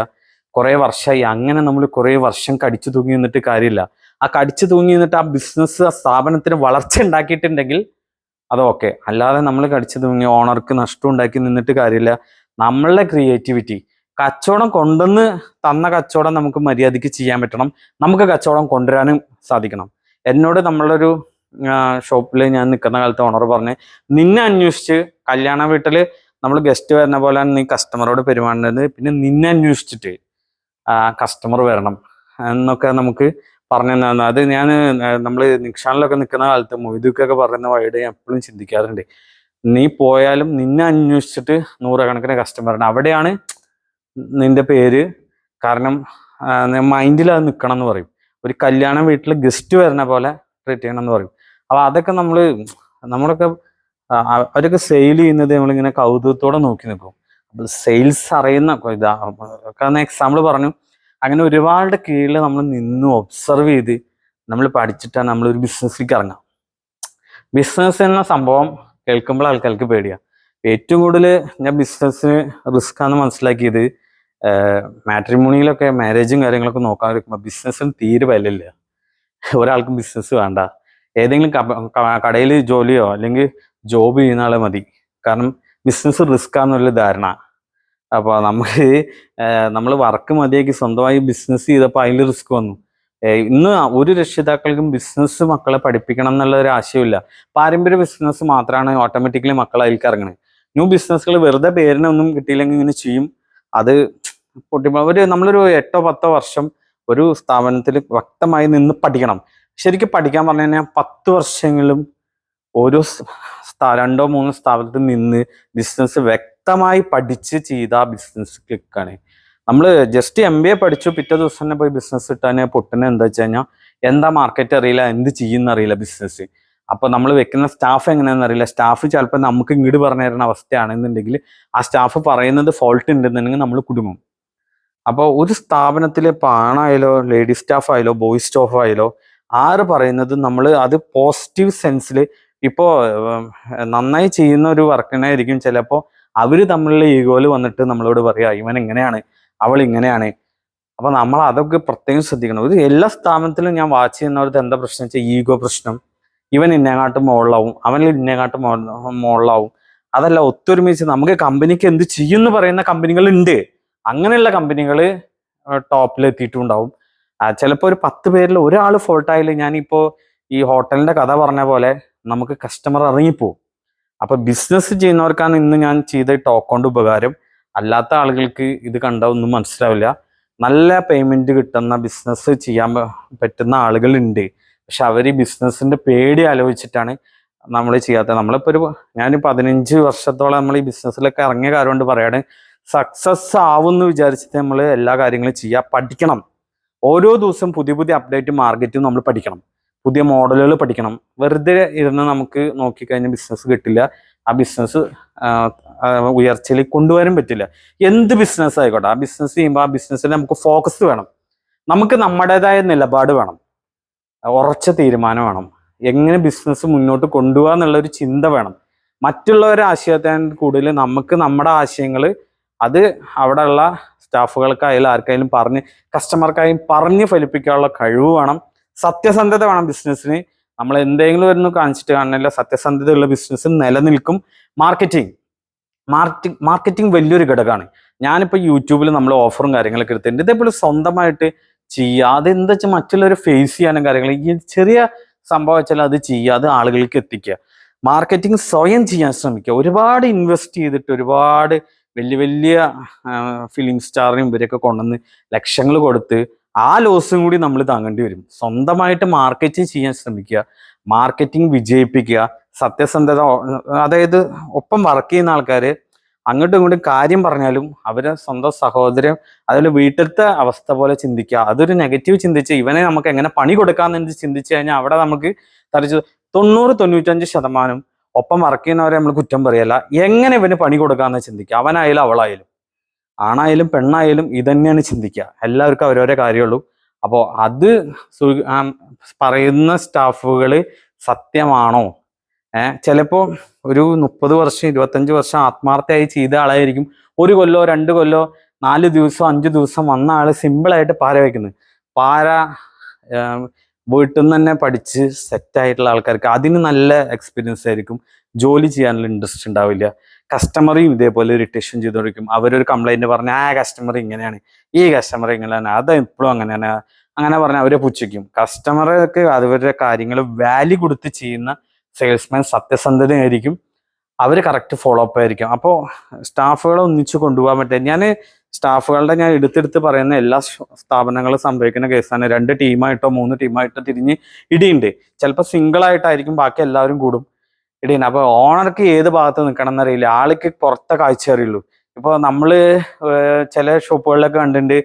കുറേ വർഷമായി. അങ്ങനെ നമ്മൾ കുറേ വർഷം കടിച്ചു തൂങ്ങി നിന്നിട്ട് കാര്യമില്ല. ആ കടിച്ചു തൂങ്ങി നിന്നിട്ട് ആ ബിസിനസ്, ആ സ്ഥാപനത്തിന് വളർച്ച ഉണ്ടാക്കിയിട്ടുണ്ടെങ്കിൽ അത് ഓക്കെ. അല്ലാതെ നമ്മൾ കടിച്ചു തൂങ്ങി ഓണർക്ക് നഷ്ടം ഉണ്ടാക്കി നിന്നിട്ട് കാര്യമില്ല. നമ്മളുടെ ക്രിയേറ്റിവിറ്റി, കച്ചവടം കൊണ്ടുവന്ന് തന്ന കച്ചവടം നമുക്ക് മര്യാദയ്ക്ക് ചെയ്യാൻ പറ്റണം. നമുക്ക് കച്ചവടം കൊണ്ടുവരാനും സാധിക്കണം. എന്നോട് നമ്മളൊരു ഷോപ്പിൽ ഞാൻ നിൽക്കുന്ന കാലത്ത് ഓണർ പറഞ്ഞ്, നിന്നെ അന്വേഷിച്ച് കല്യാണ വീട്ടിൽ നമ്മൾ ഗസ്റ്റ് വരുന്ന പോലെയാണ് നീ കസ്റ്റമറോട് പെരുമാറുന്നത്, പിന്നെ നിന്നെ അന്വേഷിച്ചിട്ട് കസ്റ്റമർ വരണം എന്നൊക്കെ നമുക്ക് പറഞ്ഞു തന്നു. അത് ഞാൻ നമ്മൾ നിക്ഷാനിലൊക്കെ നിൽക്കുന്ന കാലത്ത് മൊയ്തുക്കൊക്കെ പറയുന്ന വഴിയുടെ ഞാൻ എപ്പോഴും ചിന്തിക്കാറുണ്ട്. നീ പോയാലും നിന്നെ അന്വേഷിച്ചിട്ട് നൂറുകണക്കിന് കസ്റ്റമറുണ്ട്. അവിടെയാണ് നിന്റെ പേര്. കാരണം മൈൻഡിൽ അത് നിൽക്കണം എന്ന് പറയും. ഒരു കല്യാണ വീട്ടിൽ ഗസ്റ്റ് വരുന്ന പോലെ ട്രീറ്റ് ചെയ്യണം എന്ന് പറയും. അപ്പൊ അതൊക്കെ നമ്മളൊക്കെ അവരൊക്കെ സെയിൽ ചെയ്യുന്നത് നമ്മളിങ്ങനെ കൗതുകത്തോടെ നോക്കി നിൽക്കും. അപ്പൊ സെയിൽസ് അറിയുന്ന എക്സാമ്പിൾ പറഞ്ഞു. അങ്ങനെ ഒരുപാട് കീഴിൽ നമ്മൾ നിന്ന് ഒബ്സർവ് ചെയ്ത് നമ്മൾ പഠിച്ചിട്ടാണ് നമ്മളൊരു ബിസിനസ്സിലേക്ക് ഇറങ്ങാം. ബിസിനസ് എന്ന സംഭവം കേൾക്കുമ്പോൾ ആൾക്കാർക്ക് പേടിയാണ്. ഏറ്റവും കൂടുതൽ ഞാൻ ബിസിനസ്സിന് റിസ്ക് ആണെന്ന് മനസ്സിലാക്കിയത് മാട്രിമോണിയിലൊക്കെ മാരേജും കാര്യങ്ങളൊക്കെ നോക്കാൻ വെക്കുമ്പോൾ ബിസിനസ്സിന് തീരെ വിലയില്ല. ഒരാൾക്കും ബിസിനസ് വേണ്ട. ഏതെങ്കിലും കടയിൽ ജോലിയോ അല്ലെങ്കിൽ ജോബ് ചെയ്യുന്ന ആളെ മതി. കാരണം ബിസിനസ് റിസ്ക് ആണെന്നുള്ള ധാരണ. അപ്പോൾ നമ്മൾ വർക്ക് മതിയാക്കി സ്വന്തമായി ബിസിനസ് ചെയ്തപ്പോൾ അതിൽ റിസ്ക് വന്നു. ഇന്ന് ഒരു രക്ഷിതാക്കൾക്കും ബിസിനസ് മക്കളെ പഠിപ്പിക്കണം എന്നുള്ള ഒരു ആശയമില്ല. പാരമ്പര്യ ബിസിനസ് മാത്രമാണ് ഓട്ടോമാറ്റിക്കലി മക്കൾ അതിലേക്ക് ഇറങ്ങണത്. ന്യൂ ബിസിനസ്സുകൾ വെറുതെ പേരിനൊന്നും കിട്ടിയില്ലെങ്കിൽ ഇങ്ങനെ ചെയ്യും. അത് നമ്മളൊരു 8-10 വർഷം ഒരു സ്ഥാപനത്തിൽ വ്യക്തമായി നിന്ന് പഠിക്കണം. ശരിക്കും പഠിക്കാൻ പറഞ്ഞു കഴിഞ്ഞാൽ 10 വർഷങ്ങളും ഒരു 2-3 സ്ഥാപനത്തിൽ നിന്ന് ബിസിനസ് വ്യക്തമായി പഠിച്ച് ചെയ്ത ബിസിനസ് ക്ലിക്കാണ്. നമ്മൾ ജസ്റ്റ് MBA പഠിച്ചു പിറ്റേ ദിവസം തന്നെ പോയി ബിസിനസ് ഇട്ടാൽ പൊട്ടുന്നത് എന്താ വെച്ച് കഴിഞ്ഞാൽ, എന്താ മാർക്കറ്റ് അറിയില്ല, എന്ത് ചെയ്യുന്ന അറിയില്ല ബിസിനസ്. അപ്പൊ നമ്മൾ വെക്കുന്ന സ്റ്റാഫ് എങ്ങനെയാണെന്ന് അറിയില്ല. സ്റ്റാഫ് ചിലപ്പോൾ നമുക്ക് ഇങ്ങോട്ട് പറഞ്ഞു തരുന്ന അവസ്ഥയാണെന്നുണ്ടെങ്കിൽ ആ സ്റ്റാഫ് പറയുന്നത് ഫോൾട്ട് ഉണ്ടെന്നുണ്ടെങ്കിൽ നമ്മൾ കുടുങ്ങും. അപ്പോൾ ഒരു സ്ഥാപനത്തിൽ ഇപ്പോൾ ആണായാലോ ലേഡി സ്റ്റാഫ് ആയാലോ ബോയ് സ്റ്റാഫ് ആയാലോ ആര് പറയുന്നത് നമ്മൾ അത് പോസിറ്റീവ് സെൻസിൽ, ഇപ്പോൾ നന്നായി ചെയ്യുന്ന ഒരു വർക്കിനായിരിക്കും ചിലപ്പോൾ അവർ തമ്മിലുള്ള ഈഗോയിൽ വന്നിട്ട് നമ്മളോട് പറയാ ഇവൻ ഇങ്ങനെയാണ്, അവൾ ഇങ്ങനെയാണ്. അപ്പൊ നമ്മൾ അതൊക്കെ പ്രത്യേകം ശ്രദ്ധിക്കണം. ഒരു എല്ലാ സ്ഥാപനത്തിലും ഞാൻ വാച്ച് ചെയ്യുന്നവർക്ക് എന്താ പ്രശ്നം വെച്ചാൽ ഈഗോ പ്രശ്നം. ഇവൻ ഇന്നേക്കാട്ടും മുകളിലാവും, അവനിൽ ഇന്നേക്കാട്ടും മുകളിലാവും. അതല്ല, ഒത്തൊരുമിച്ച് നമുക്ക് കമ്പനിക്ക് എന്ത് ചെയ്യുമെന്ന് പറയുന്ന കമ്പനികൾ ഉണ്ട്. അങ്ങനെയുള്ള കമ്പനികൾ ടോപ്പിലെത്തിയിട്ടുണ്ടാവും. ചിലപ്പോൾ ഒരു 10 പേരിൽ ഒരാൾ ഫോൾട്ടായാലും, ഞാനിപ്പോ ഈ ഹോട്ടലിന്റെ കഥ പറഞ്ഞ പോലെ നമുക്ക് കസ്റ്റമർ ഇറങ്ങിപ്പോവും. അപ്പൊ ബിസിനസ് ചെയ്യുന്നവർക്കാണ് ഇന്ന് ഞാൻ ചെയ്ത ടോക്ക് കൊണ്ട് ഉപകാരം. അല്ലാത്ത ആളുകൾക്ക് ഇത് കണ്ടാൽ ഒന്നും മനസ്സിലാവില്ല. നല്ല പേയ്മെന്റ് കിട്ടുന്ന ബിസിനസ് ചെയ്യാൻ പറ്റുന്ന ആളുകളുണ്ട്. പക്ഷെ അവർ ഈ ബിസിനസിന്റെ പേടി ആലോചിച്ചിട്ടാണ് നമ്മൾ ചെയ്യാത്തത്. ഞാൻ 15 വർഷത്തോളം നമ്മൾ ഈ ബിസിനസ്സിലൊക്കെ ഇറങ്ങിയ കാര്യം കൊണ്ട് പറയാണ്, സക്സസ് ആവുമെന്ന് വിചാരിച്ചിട്ട് നമ്മൾ എല്ലാ കാര്യങ്ങളും ചെയ്യാൻ പഠിക്കണം. ഓരോ ദിവസം പുതിയ പുതിയ അപ്ഡേറ്റ് മാർക്കറ്റും നമ്മൾ പഠിക്കണം, പുതിയ മോഡലുകൾ പഠിക്കണം. വെറുതെ ഇരുന്ന് നമുക്ക് നോക്കിക്കഴിഞ്ഞാൽ ബിസിനസ് കിട്ടില്ല. ആ ബിസിനസ് ഉയർച്ചയിലേക്ക് കൊണ്ടുവരാൻ പറ്റില്ല. എന്ത് ബിസിനസ് ആയിക്കോട്ടെ, ആ ബിസിനസ് ചെയ്യുമ്പോൾ ആ ബിസിനസ്സിൽ നമുക്ക് ഫോക്കസ് വേണം, നമുക്ക് നമ്മുടേതായ നിലപാട് വേണം, ഉറച്ച തീരുമാനം വേണം. എങ്ങനെ ബിസിനസ് മുന്നോട്ട് കൊണ്ടുപോകാൻ എന്നുള്ളൊരു ചിന്ത വേണം. മറ്റുള്ളവരുടെ ആശയത്തിന് കൂടുതൽ നമുക്ക് നമ്മുടെ ആശയങ്ങൾ അത് അവിടെയുള്ള സ്റ്റാഫുകൾക്കായാലും ആർക്കായാലും കസ്റ്റമർക്കായാലും പറഞ്ഞ് ഫലിപ്പിക്കാനുള്ള കഴിവ് വേണം. സത്യസന്ധത വേണം ബിസിനസ്സിന്. നമ്മൾ എന്തെങ്കിലും ഒന്ന് കാണിച്ചിട്ട് കാണില്ല. സത്യസന്ധതയുള്ള ബിസിനസ് നിലനിൽക്കും. മാർക്കറ്റിംഗ് വലിയൊരു ഘടകമാണ്. ഞാനിപ്പോൾ യൂട്യൂബിൽ നമ്മൾ ഓഫറും കാര്യങ്ങളൊക്കെ എടുത്തിട്ടുണ്ട്. ഇതേപോലെ സ്വന്തമായിട്ട് ചെയ്യുക. അതെന്താ വെച്ചാൽ മറ്റുള്ളവർ ഫേസ് ചെയ്യാനും കാര്യങ്ങൾ, ഈ ചെറിയ സംഭവം വെച്ചാൽ അത് ചെയ്യുക, അത് ആളുകൾക്ക് എത്തിക്കുക. മാർക്കറ്റിംഗ് സ്വയം ചെയ്യാൻ ശ്രമിക്കുക. ഒരുപാട് ഇൻവെസ്റ്റ് ചെയ്തിട്ട് ഒരുപാട് വലിയ വലിയ ഫിലിം സ്റ്റാറിനും ഇവരൊക്കെ കൊണ്ടുവന്ന് ലക്ഷങ്ങൾ കൊടുത്ത് ആ ലോസും കൂടി നമ്മൾ താങ്ങേണ്ടി വരും. സ്വന്തമായിട്ട് മാർക്കറ്റിംഗ് ചെയ്യാൻ ശ്രമിക്കുക, മാർക്കറ്റിംഗ് വിജയിപ്പിക്കുക. സത്യസന്ധത, അതായത് ഒപ്പം വർക്ക് ചെയ്യുന്ന ആൾക്കാർ അങ്ങോട്ടും ഇങ്ങോട്ടും കാര്യം പറഞ്ഞാലും അവരെ സ്വന്തം സഹോദരം, അതുപോലെ വീട്ടിലത്തെ അവസ്ഥ പോലെ ചിന്തിക്കുക. അതൊരു നെഗറ്റീവ് ചിന്തിച്ച് ഇവനെ നമുക്ക് എങ്ങനെ പണി കൊടുക്കാമെന്ന് ചിന്തിച്ചു കഴിഞ്ഞാൽ അവിടെ നമുക്ക് തരച്ച് 90-95% ഒപ്പം വർക്ക് ചെയ്യുന്നവരെ നമ്മൾ കുറ്റം പറയല്ല, എങ്ങനെ ഇവന് പണി കൊടുക്കാമെന്ന് ചിന്തിക്കുക. അവനായാലും അവളായാലും ആണായാലും പെണ്ണായാലും ഇതന്നെയാണ് ചിന്തിക്കുക. എല്ലാവർക്കും അവരവരെ കാര്യമുള്ളൂ. അപ്പോൾ അത് പറയുന്ന സ്റ്റാഫുകൾ സത്യമാണോ? ചിലപ്പോൾ ഒരു 30 വർഷം 25 വർഷം ആത്മാർത്ഥമായി ചെയ്ത ആളായിരിക്കും. 1 കൊല്ലോ 2 കൊല്ലോ 4 ദിവസം 5 ദിവസം വന്ന ആള് സിമ്പിളായിട്ട് പാര വയ്ക്കുന്നത്. പാര വീട്ടിൽ നിന്ന് തന്നെ പഠിച്ച് സെറ്റായിട്ടുള്ള ആൾക്കാർക്ക് അതിന് നല്ല എക്സ്പീരിയൻസ് ആയിരിക്കും, ജോലി ചെയ്യാനുള്ള ഇൻട്രസ്റ്റ് ഉണ്ടാവില്ല. കസ്റ്റമറെയും ഇതേപോലെ ഇറിറ്റേഷൻ ചെയ്തുകൊണ്ടിരിക്കും. അവരൊരു കംപ്ലൈന്റ് പറഞ്ഞാൽ ആ കസ്റ്റമർ ഇങ്ങനെയാണ്, ഈ കസ്റ്റമർ ഇങ്ങനെയാണ്, അത് എപ്പോഴും അങ്ങനെയാണ്, അങ്ങനെ പറഞ്ഞാൽ അവരെ പുച്ഛിക്കും. കസ്റ്റമർക്ക് അവരുടെ കാര്യങ്ങൾ വാല്യൂ കൊടുത്ത് ചെയ്യുന്ന സെയിൽസ്മാൻ സത്യസന്ധതയായിരിക്കും, അവർ കറക്റ്റ് ഫോളോ അപ്പ് ആയിരിക്കും. അപ്പോൾ സ്റ്റാഫുകളെ ഒന്നിച്ച് കൊണ്ടുപോകാൻ പറ്റുക. ഞാൻ സ്റ്റാഫുകളുടെ ഞാൻ എടുത്തെടുത്ത് പറയുന്ന എല്ലാ സ്ഥാപനങ്ങളും സംഭവിക്കുന്ന കേസാണ്. 2 ടീമായിട്ടോ 3 ടീമായിട്ടോ തിരിഞ്ഞ് ഇടിയുണ്ട്. ചിലപ്പോൾ സിംഗിൾ ആയിട്ടായിരിക്കും, ബാക്കി എല്ലാവരും കൂടും ഇടിയുണ്ട്. അപ്പോൾ ഓണർക്ക് ഏത് ഭാഗത്ത് നിൽക്കണം എന്നറിയില്ല, ആൾക്ക് പുറത്തെ കാഴ്ച അറിയുള്ളൂ. ഇപ്പോൾ നമ്മൾ ചില ഷോപ്പുകളിലൊക്കെ കണ്ടിട്ടുണ്ട്,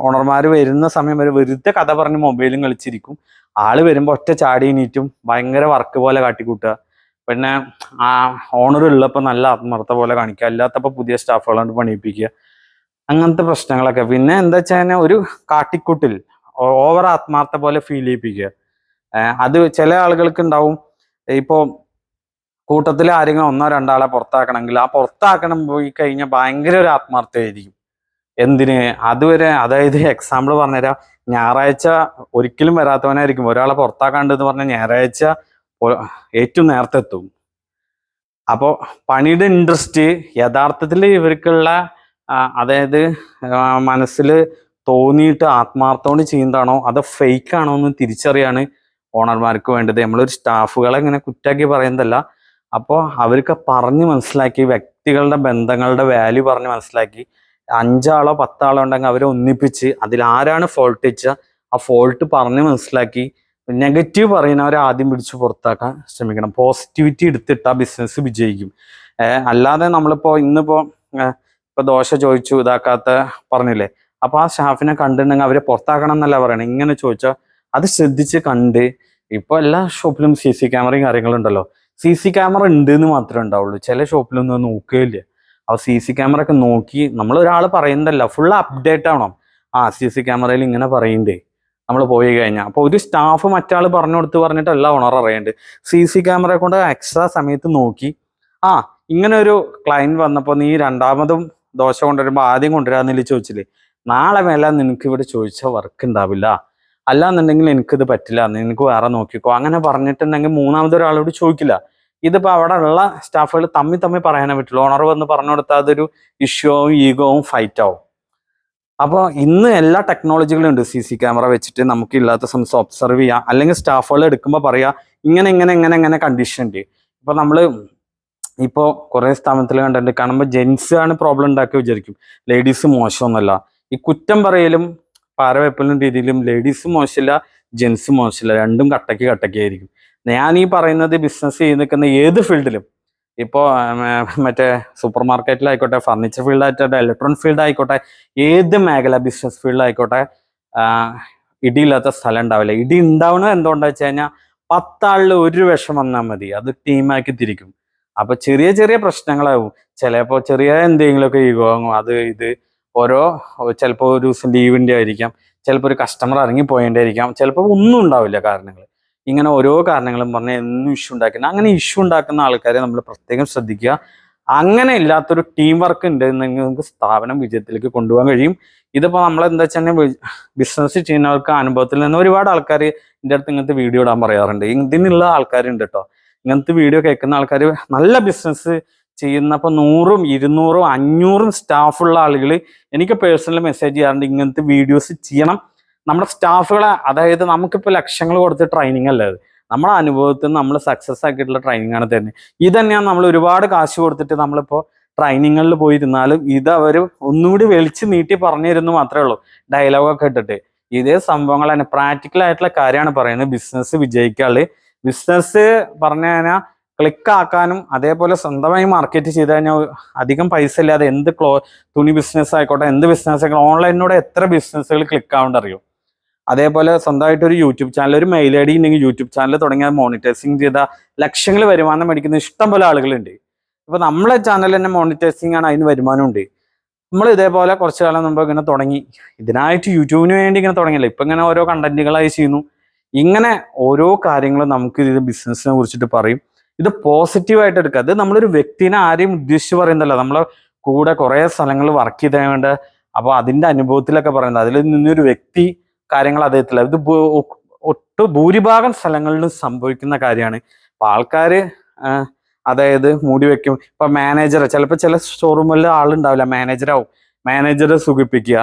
ഓണർമാർ വരുന്ന സമയം വരെ വെറുതെ കഥ പറഞ്ഞ് മൊബൈലും കളിച്ചിരിക്കും. ആള് വരുമ്പോൾ ഒറ്റ ചാടി എണീറ്റും ഭയങ്കര വർക്ക് പോലെ കാട്ടിക്കൂട്ടുക. പിന്നെ ആ ഓണർ ഉള്ളപ്പോൾ നല്ല ആത്മാർത്ഥ പോലെ കാണിക്കുക, അല്ലാത്തപ്പോൾ പുതിയ സ്റ്റാഫുകളാണ്ട് പണിയിപ്പിക്കുക, അങ്ങനത്തെ പ്രശ്നങ്ങളൊക്കെ. പിന്നെ എന്താ വെച്ചാൽ ഒരു കാട്ടിക്കൂട്ടിൽ ഓവർ ആത്മാർത്ഥ പോലെ ഫീൽ ചെയ്യിപ്പിക്കുക. അത് ചില ആളുകൾക്ക് ഉണ്ടാവും. ഇപ്പോൾ കൂട്ടത്തിൽ ആരെങ്കിലും 1-2 ആളെ പുറത്താക്കണമെങ്കിൽ ആ പുറത്താക്കണം പോയി കഴിഞ്ഞാൽ ഭയങ്കര ഒരു ആത്മാർത്ഥമായിരിക്കും. എന്തിന് അതുവരെ, അതായത് എക്സാമ്പിൾ പറഞ്ഞുതരാം, ഞായറാഴ്ച ഒരിക്കലും വരാത്തവനായിരിക്കും ഒരാളെ പുറത്താക്കാണ്ടെന്ന് പറഞ്ഞാൽ ഞായറാഴ്ച ഏറ്റവും നേരത്തെ എത്തും. അപ്പോൾ പണിയുടെ ഇൻട്രസ്റ്റ് യഥാർത്ഥത്തിൽ ഇവർക്കുള്ള അതായത് മനസ്സിൽ തോന്നിയിട്ട് ആത്മാർത്ഥോട് ചെയ്യുന്നതാണോ അതോ ഫേക്ക് ആണോ എന്ന് തിരിച്ചറിയാണ് ഓണർമാർക്ക് വേണ്ടത്. നമ്മളൊരു സ്റ്റാഫുകളെ ഇങ്ങനെ കുറ്റാക്കി പറയുന്നതല്ല. അപ്പോൾ അവർക്ക് പറഞ്ഞ് മനസ്സിലാക്കി, വ്യക്തികളുടെ ബന്ധങ്ങളുടെ വാല്യൂ പറഞ്ഞ് മനസ്സിലാക്കി, 5 ആളോ 10 ആളോ ഉണ്ടെങ്കിൽ അവരെ ഒന്നിപ്പിച്ച് അതിലാരാണ് ഫോൾട്ട് വെച്ചാൽ ആ ഫോൾട്ട് പറഞ്ഞ് മനസ്സിലാക്കി, നെഗറ്റീവ് പറയുന്നവരെ ആദ്യം പിടിച്ച് പുറത്താക്കാൻ ശ്രമിക്കണം. പോസിറ്റിവിറ്റി എടുത്തിട്ട് ആ ബിസിനസ് വിജയിക്കും. അല്ലാതെ നമ്മളിപ്പോൾ ഇന്നിപ്പോൾ ദോശ ചോദിച്ചു ഇതാക്കാത്ത പറഞ്ഞില്ലേ, അപ്പോൾ ആ സ്റ്റാഫിനെ കണ്ടിട്ടുണ്ടെങ്കിൽ അവരെ പുറത്താക്കണം എന്നല്ല പറയണേ, ഇങ്ങനെ ചോദിച്ചാൽ അത് ശ്രദ്ധിച്ച് കണ്ട്. ഇപ്പോൾ എല്ലാ ഷോപ്പിലും CC ക്യാമറയും കാര്യങ്ങളും ഉണ്ടല്ലോ. CC ക്യാമറ ഉണ്ട് എന്ന് മാത്രമേ ഉണ്ടാവുള്ളൂ, ചില ഷോപ്പിലൊന്നും നോക്കുകയില്ല. അപ്പോൾ CC ക്യാമറ ഒക്കെ നോക്കി, നമ്മൾ ഒരാൾ പറയുന്നതല്ല, ഫുൾ അപ്ഡേറ്റ് ആവണം. CC ക്യാമറയിൽ ഇങ്ങനെ പറയണ്ടേ നമ്മൾ പോയി കഴിഞ്ഞാൽ. അപ്പോൾ ഒരു സ്റ്റാഫ് മറ്റാൾ പറഞ്ഞു കൊടുത്ത് പറഞ്ഞിട്ടല്ല ഓണർ അറിയേണ്ടത്. CC ക്യാമറയെ കൊണ്ട് എക്സ്ട്രാ സമയത്ത് നോക്കി, ഇങ്ങനെ ഒരു ക്ലയൻറ്റ് വന്നപ്പോൾ നീ രണ്ടാമതും ദോശ കൊണ്ടുവരുമ്പോൾ ആദ്യം കൊണ്ടുവരാന്നില്ല ചോദിച്ചില്ലേ, നാളെ മേലെ നിനക്ക് ഇവിടെ ചോദിച്ച വർക്ക് ഉണ്ടാവില്ല, അല്ലാന്നുണ്ടെങ്കിൽ എനിക്കിത് പറ്റില്ല, നിനക്ക് വേറെ നോക്കിക്കോ, അങ്ങനെ പറഞ്ഞിട്ടുണ്ടെങ്കിൽ മൂന്നാമതൊരാളോട് ചോദിക്കില്ല. ഇതിപ്പോൾ അവിടെ ഉള്ള സ്റ്റാഫുകൾ തമ്മിൽ പറയാനേ പറ്റുള്ളൂ. ഓണർ വന്ന് പറഞ്ഞു കൊടുത്താൽ അതൊരു ഇഷ്യൂവും ഈഗോവും ഫൈറ്റ് ആവും. അപ്പോൾ ഇന്ന് എല്ലാ ടെക്നോളജികളും ഉണ്ട്. CC ക്യാമറ വെച്ചിട്ട് നമുക്ക് ഇല്ലാത്ത സമയത്ത് ഒബ്സർവ് ചെയ്യാം, അല്ലെങ്കിൽ സ്റ്റാഫുകൾ എടുക്കുമ്പോൾ പറയാ ഇങ്ങനെ കണ്ടീഷൻ ഉണ്ട്. ഇപ്പോൾ നമ്മൾ ഇപ്പോൾ കുറേ സ്ഥാപനത്തിൽ കണ്ടിട്ടുണ്ട്, കാണുമ്പോൾ ജെൻസ് ആണ് പ്രോബ്ലം ഉണ്ടാക്കി വിചാരിക്കും, ലേഡീസ് മോശമൊന്നുമല്ല. ഈ കുറ്റം പറയലും പാരവെപ്പലും രീതിയിലും ലേഡീസ് മോശമില്ല, ജെൻസ് മോശമില്ല, രണ്ടും കട്ടക്കായിരിക്കും. ഞാൻ ഈ പറയുന്നത് ബിസിനസ് ചെയ്ത് നിൽക്കുന്ന ഏത് ഫീൽഡിലും, ഇപ്പോൾ മറ്റേ സൂപ്പർ മാർക്കറ്റിലായിക്കോട്ടെ, ഫർണിച്ചർ ഫീൽഡായിക്കോട്ടെ, ഇലക്ട്രോണിക് ഫീൽഡ് ആയിക്കോട്ടെ, ഏത് മേഖല ബിസിനസ് ഫീൽഡായിക്കോട്ടെ, ഇടിയില്ലാത്ത സ്ഥലം ഉണ്ടാവില്ല. ഇടി ഉണ്ടാവുന്നത് എന്തുകൊണ്ടാ വെച്ച് കഴിഞ്ഞാൽ 10 ആളിൽ ഒരു വിഷം വന്നാൽ മതി, അത് ടീമാക്കി തിരിക്കും. അപ്പൊ ചെറിയ പ്രശ്നങ്ങളാവും. ചിലപ്പോൾ ചെറിയ എന്തെങ്കിലുമൊക്കെ ഈഗോ, അത് ഇത് ഓരോ, ചിലപ്പോൾ ഒരു ദിവസം ലീവിൻ്റെ ആയിരിക്കാം, ചിലപ്പോൾ ഒരു കസ്റ്റമർ ഇറങ്ങിപ്പോയതിൻ്റെ ആയിരിക്കാം, ചിലപ്പോൾ ഒന്നും ഉണ്ടാവില്ല കാരണങ്ങൾ. ഇങ്ങനെ ഓരോ കാരണങ്ങളും പറഞ്ഞാൽ എന്നും ഇഷ്യൂ ഉണ്ടാക്കുന്നത്. അങ്ങനെ ഇഷ്യൂ ഉണ്ടാക്കുന്ന ആൾക്കാരെ നമ്മൾ പ്രത്യേകം ശ്രദ്ധിക്കുക. അങ്ങനെ ഇല്ലാത്തൊരു ടീം വർക്ക് ഉണ്ടെന്നെങ്കിൽ നമുക്ക് സ്ഥാപനം വിജയത്തിലേക്ക് കൊണ്ടുപോകാൻ കഴിയും. ഇതിപ്പോൾ നമ്മളെന്താ വെച്ചാൽ ബിസിനസ് ചെയ്യുന്നവർക്ക് അനുഭവത്തിൽ നിന്ന് ഒരുപാട് ആൾക്കാർ എൻ്റെ അടുത്ത് ഇങ്ങനത്തെ വീഡിയോ ഇടാൻ പറയാറുണ്ട്. ഇതിനുള്ള ആൾക്കാരുണ്ട് കേട്ടോ. ഇങ്ങനത്തെ വീഡിയോ കേൾക്കുന്ന ആൾക്കാർ നല്ല ബിസിനസ് ചെയ്യുന്നപ്പോൾ 100ഉം 200ഉം 500ഉം സ്റ്റാഫുള്ള ആളുകൾ എനിക്ക് പേഴ്സണൽ മെസ്സേജ് ചെയ്യാറുണ്ട്, ഇങ്ങനത്തെ വീഡിയോസ് ചെയ്യണം. നമ്മുടെ സ്റ്റാഫുകളെ, അതായത് നമുക്കിപ്പോൾ ലക്ഷങ്ങൾ കൊടുത്ത് ട്രെയിനിങ് അല്ല, അത് നമ്മുടെ അനുഭവത്തിൽ നമ്മൾ സക്സസ് ആക്കിയിട്ടുള്ള ട്രെയിനിങ് ആണ് തരുന്നത്. ഇത് തന്നെയാണ് നമ്മൾ ഒരുപാട് കാശ് കൊടുത്തിട്ട് നമ്മളിപ്പോൾ ട്രെയിനിങ്ങുകളിൽ പോയിരുന്നാലും ഇത് അവർ ഒന്നുകൂടി വലിച്ചു നീട്ടി പറഞ്ഞു തരുന്നു മാത്രമേ ഉള്ളൂ, ഡയലോഗൊക്കെ ഇട്ടിട്ട്. ഇതേ സംഭവങ്ങൾ തന്നെ പ്രാക്ടിക്കൽ ആയിട്ടുള്ള കാര്യമാണ് പറയുന്നത്. ബിസിനസ് വിജയിക്കാള്, ബിസിനസ് പറഞ്ഞു കഴിഞ്ഞാൽ ക്ലിക്ക് ആക്കാനും അതേപോലെ സ്വന്തമായി മാർക്കറ്റ് ചെയ്ത് കഴിഞ്ഞാൽ അധികം പൈസ ഇല്ലാതെ എന്ത് തുണി ബിസിനസ് ആയിക്കോട്ടെ, എന്ത് ബിസിനസ് ആയിക്കോട്ടെ, ഓൺലൈനിലൂടെ എത്ര ബിസിനസ്സുകൾ ക്ലിക്ക് ആവേണ്ട അറിയോ. അതേപോലെ സ്വന്തമായിട്ട് ഒരു യൂട്യൂബ് ചാനൽ, ഒരു മെയിൽ ID ഉണ്ടെങ്കിൽ യൂട്യൂബ് ചാനൽ തുടങ്ങിയാൽ മോണിറ്റൈസിങ് ചെയ്ത ലക്ഷങ്ങൾ വരുമാനം മേടിക്കുന്ന ഇഷ്ടം പോലെ ആളുകളുണ്ട്. ഇപ്പൊ നമ്മളെ ചാനൽ തന്നെ മോണിറ്റൈസിങ് ആണ്, അതിന് വരുമാനമുണ്ട്. നമ്മൾ ഇതേപോലെ കുറച്ച് കാലം മുമ്പ് ഇങ്ങനെ തുടങ്ങി, ഇതിനായിട്ട് യൂട്യൂബിന് വേണ്ടി ഇങ്ങനെ തുടങ്ങിയല്ലോ, ഇപ്പൊ ഇങ്ങനെ ഓരോ കണ്ടന്റുകളായി ചെയ്യുന്നു. ഇങ്ങനെ ഓരോ കാര്യങ്ങളും നമുക്ക് ഇത് ബിസിനസ്സിനെ കുറിച്ചിട്ട് പറയും. ഇത് പോസിറ്റീവായിട്ട് എടുക്കുക. അത് നമ്മളൊരു വ്യക്തിനെ ആരെയും ഉദ്ദേശിച്ച് പറയുന്നതല്ല, നമ്മളെ കൂടെ കുറേ സ്ഥലങ്ങൾ വർക്ക് ചെയ്തതുകൊണ്ട് അപ്പോൾ അതിൻ്റെ അനുഭവത്തിലൊക്കെ പറയുന്നത് അതിൽ നിന്നൊരു വ്യക്തി കാര്യങ്ങൾ അദ്ദേഹത്തില്ല. ഇത് ഭൂരിഭാഗം സ്ഥലങ്ങളിലും സംഭവിക്കുന്ന കാര്യമാണ്. അപ്പൊ ആൾക്കാര് അതായത് മൂടി വെക്കും. ഇപ്പൊ മാനേജർ ചിലപ്പോൾ ചില ഷോറൂമിൽ ആളുണ്ടാവില്ല, മാനേജറാവും. മാനേജറെ സുഖിപ്പിക്കുക.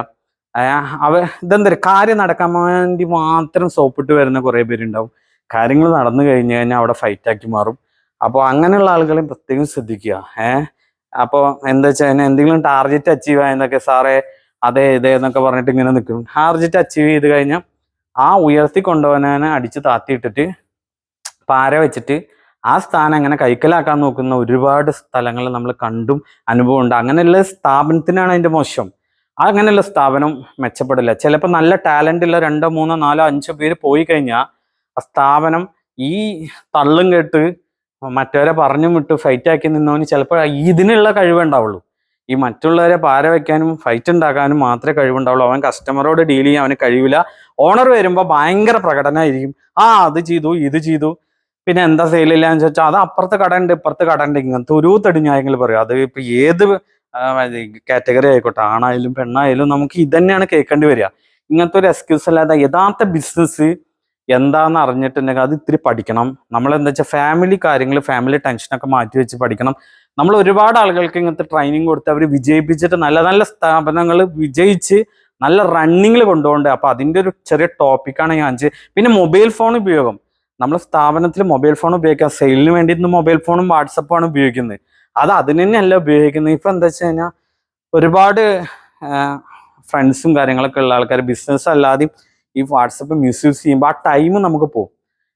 ഇതെന്താ കാര്യം നടക്കാൻ വേണ്ടി മാത്രം സോപ്പിട്ട് വരുന്ന കുറേ പേരുണ്ടാവും. കാര്യങ്ങൾ നടന്നു കഴിഞ്ഞു കഴിഞ്ഞാൽ അവിടെ ഫൈറ്റാക്കി മാറും. അപ്പോൾ അങ്ങനെയുള്ള ആളുകളെയും പ്രത്യേകം ശ്രദ്ധിക്കുക. അപ്പോൾ എന്താ വെച്ചാൽ എന്തെങ്കിലും ടാർഗറ്റ് അച്ചീവ് ആയെന്നൊക്കെ സാറേ അതെ ഇതേ എന്നൊക്കെ പറഞ്ഞിട്ട് ഇങ്ങനെ നിൽക്കും. ടാർഗറ്റ് അച്ചീവ് ചെയ്ത് കഴിഞ്ഞാൽ ആ ഉയർത്തി കൊണ്ടുപോകാനെ അടിച്ച് താത്തിയിട്ടിട്ട് പാര വെച്ചിട്ട് ആ സ്ഥാനം അങ്ങനെ കൈക്കലാക്കാൻ നോക്കുന്ന ഒരുപാട് സ്ഥലങ്ങൾ നമ്മൾ കണ്ടും അനുഭവമുണ്ട്. അങ്ങനെയുള്ള സ്ഥാപനത്തിനാണ് അതിൻ്റെ മോശം. അങ്ങനെയുള്ള സ്ഥാപനം മെച്ചപ്പെടില്ല. ചിലപ്പോൾ നല്ല ടാലൻ്റ് ഉള്ള 2, 3, 4, 5 പേര് പോയി കഴിഞ്ഞാൽ ആ സ്ഥാപനം ഈ തള്ളും കേട്ട് മറ്റവരെ പറഞ്ഞും വിട്ട് ഫൈറ്റാക്കി നിന്നവന് ചിലപ്പോൾ ഇതിനുള്ള കഴിവുണ്ടാവുള്ളൂ. ഈ മറ്റുള്ളവരെ പാര വയ്ക്കാനും ഫൈറ്റ് ഉണ്ടാക്കാനും മാത്രമേ കഴിവുണ്ടാവുള്ളൂ. അവൻ കസ്റ്റമറോട് ഡീൽ ചെയ്യാൻ അവന് കഴിവില്ല. ഓണർ വരുമ്പോൾ ഭയങ്കര പ്രകടനമായിരിക്കും. അത് ചെയ്തു ഇത് ചെയ്തു, പിന്നെ എന്താ സെയിലില്ല എന്ന് ചോദിച്ചാൽ അത് അപ്പുറത്തെ കട ഉണ്ട് ഇപ്പുറത്തെ കട ഉണ്ട്, ഇങ്ങനത്തെ ഒരു തടിഞ്ഞായെങ്കിൽ പറയും. അത് ഇപ്പൊ ഏത് കാറ്റഗറി ആയിക്കോട്ടെ, ആണായാലും പെണ്ണായാലും നമുക്ക് ഇതന്നെയാണ് കേൾക്കേണ്ടി വരിക. ഇങ്ങനത്തെ ഒരു എക്സ്ക്യൂസ് അല്ലാതെ യഥാർത്ഥ ബിസിനസ് എന്താന്ന് അറിഞ്ഞിട്ടുണ്ടെങ്കിൽ അത് ഇത്തിരി പഠിക്കണം. നമ്മൾ എന്താ വെച്ചാൽ ഫാമിലി കാര്യങ്ങൾ, ഫാമിലി ടെൻഷനൊക്കെ മാറ്റി വെച്ച് പഠിക്കണം. നമ്മൾ ഒരുപാട് ആളുകൾക്ക് ഇങ്ങനത്തെ ട്രെയിനിങ് കൊടുത്ത് അവർ വിജയിപ്പിച്ചിട്ട് നല്ല നല്ല സ്ഥാപനങ്ങൾ വിജയിച്ച് നല്ല റണ്ണിങ്ങിൽ കൊണ്ടുപോകണ്ടേ. അപ്പൊ അതിൻ്റെ ഒരു ചെറിയ ടോപ്പിക്കാണ് ഞാൻ. പിന്നെ മൊബൈൽ ഫോൺ ഉപയോഗം, നമ്മൾ സ്ഥാപനത്തിൽ മൊബൈൽ ഫോൺ ഉപയോഗിക്കാം. സെയിലിന് വേണ്ടി ഇന്ന് മൊബൈൽ ഫോണും വാട്സപ്പാണ് ഉപയോഗിക്കുന്നത്. അത് അതിന് തന്നെയല്ല ഉപയോഗിക്കുന്നത്. ഇപ്പൊ എന്താ വെച്ച് കഴിഞ്ഞാൽ ഒരുപാട് ഫ്രണ്ട്സും കാര്യങ്ങളൊക്കെ ഉള്ള ആൾക്കാർ ബിസിനസ് അല്ലാതെയും ഈ വാട്സപ്പ് മിസ്യൂസ് ചെയ്യുമ്പോൾ ആ ടൈം നമുക്ക് പോകും.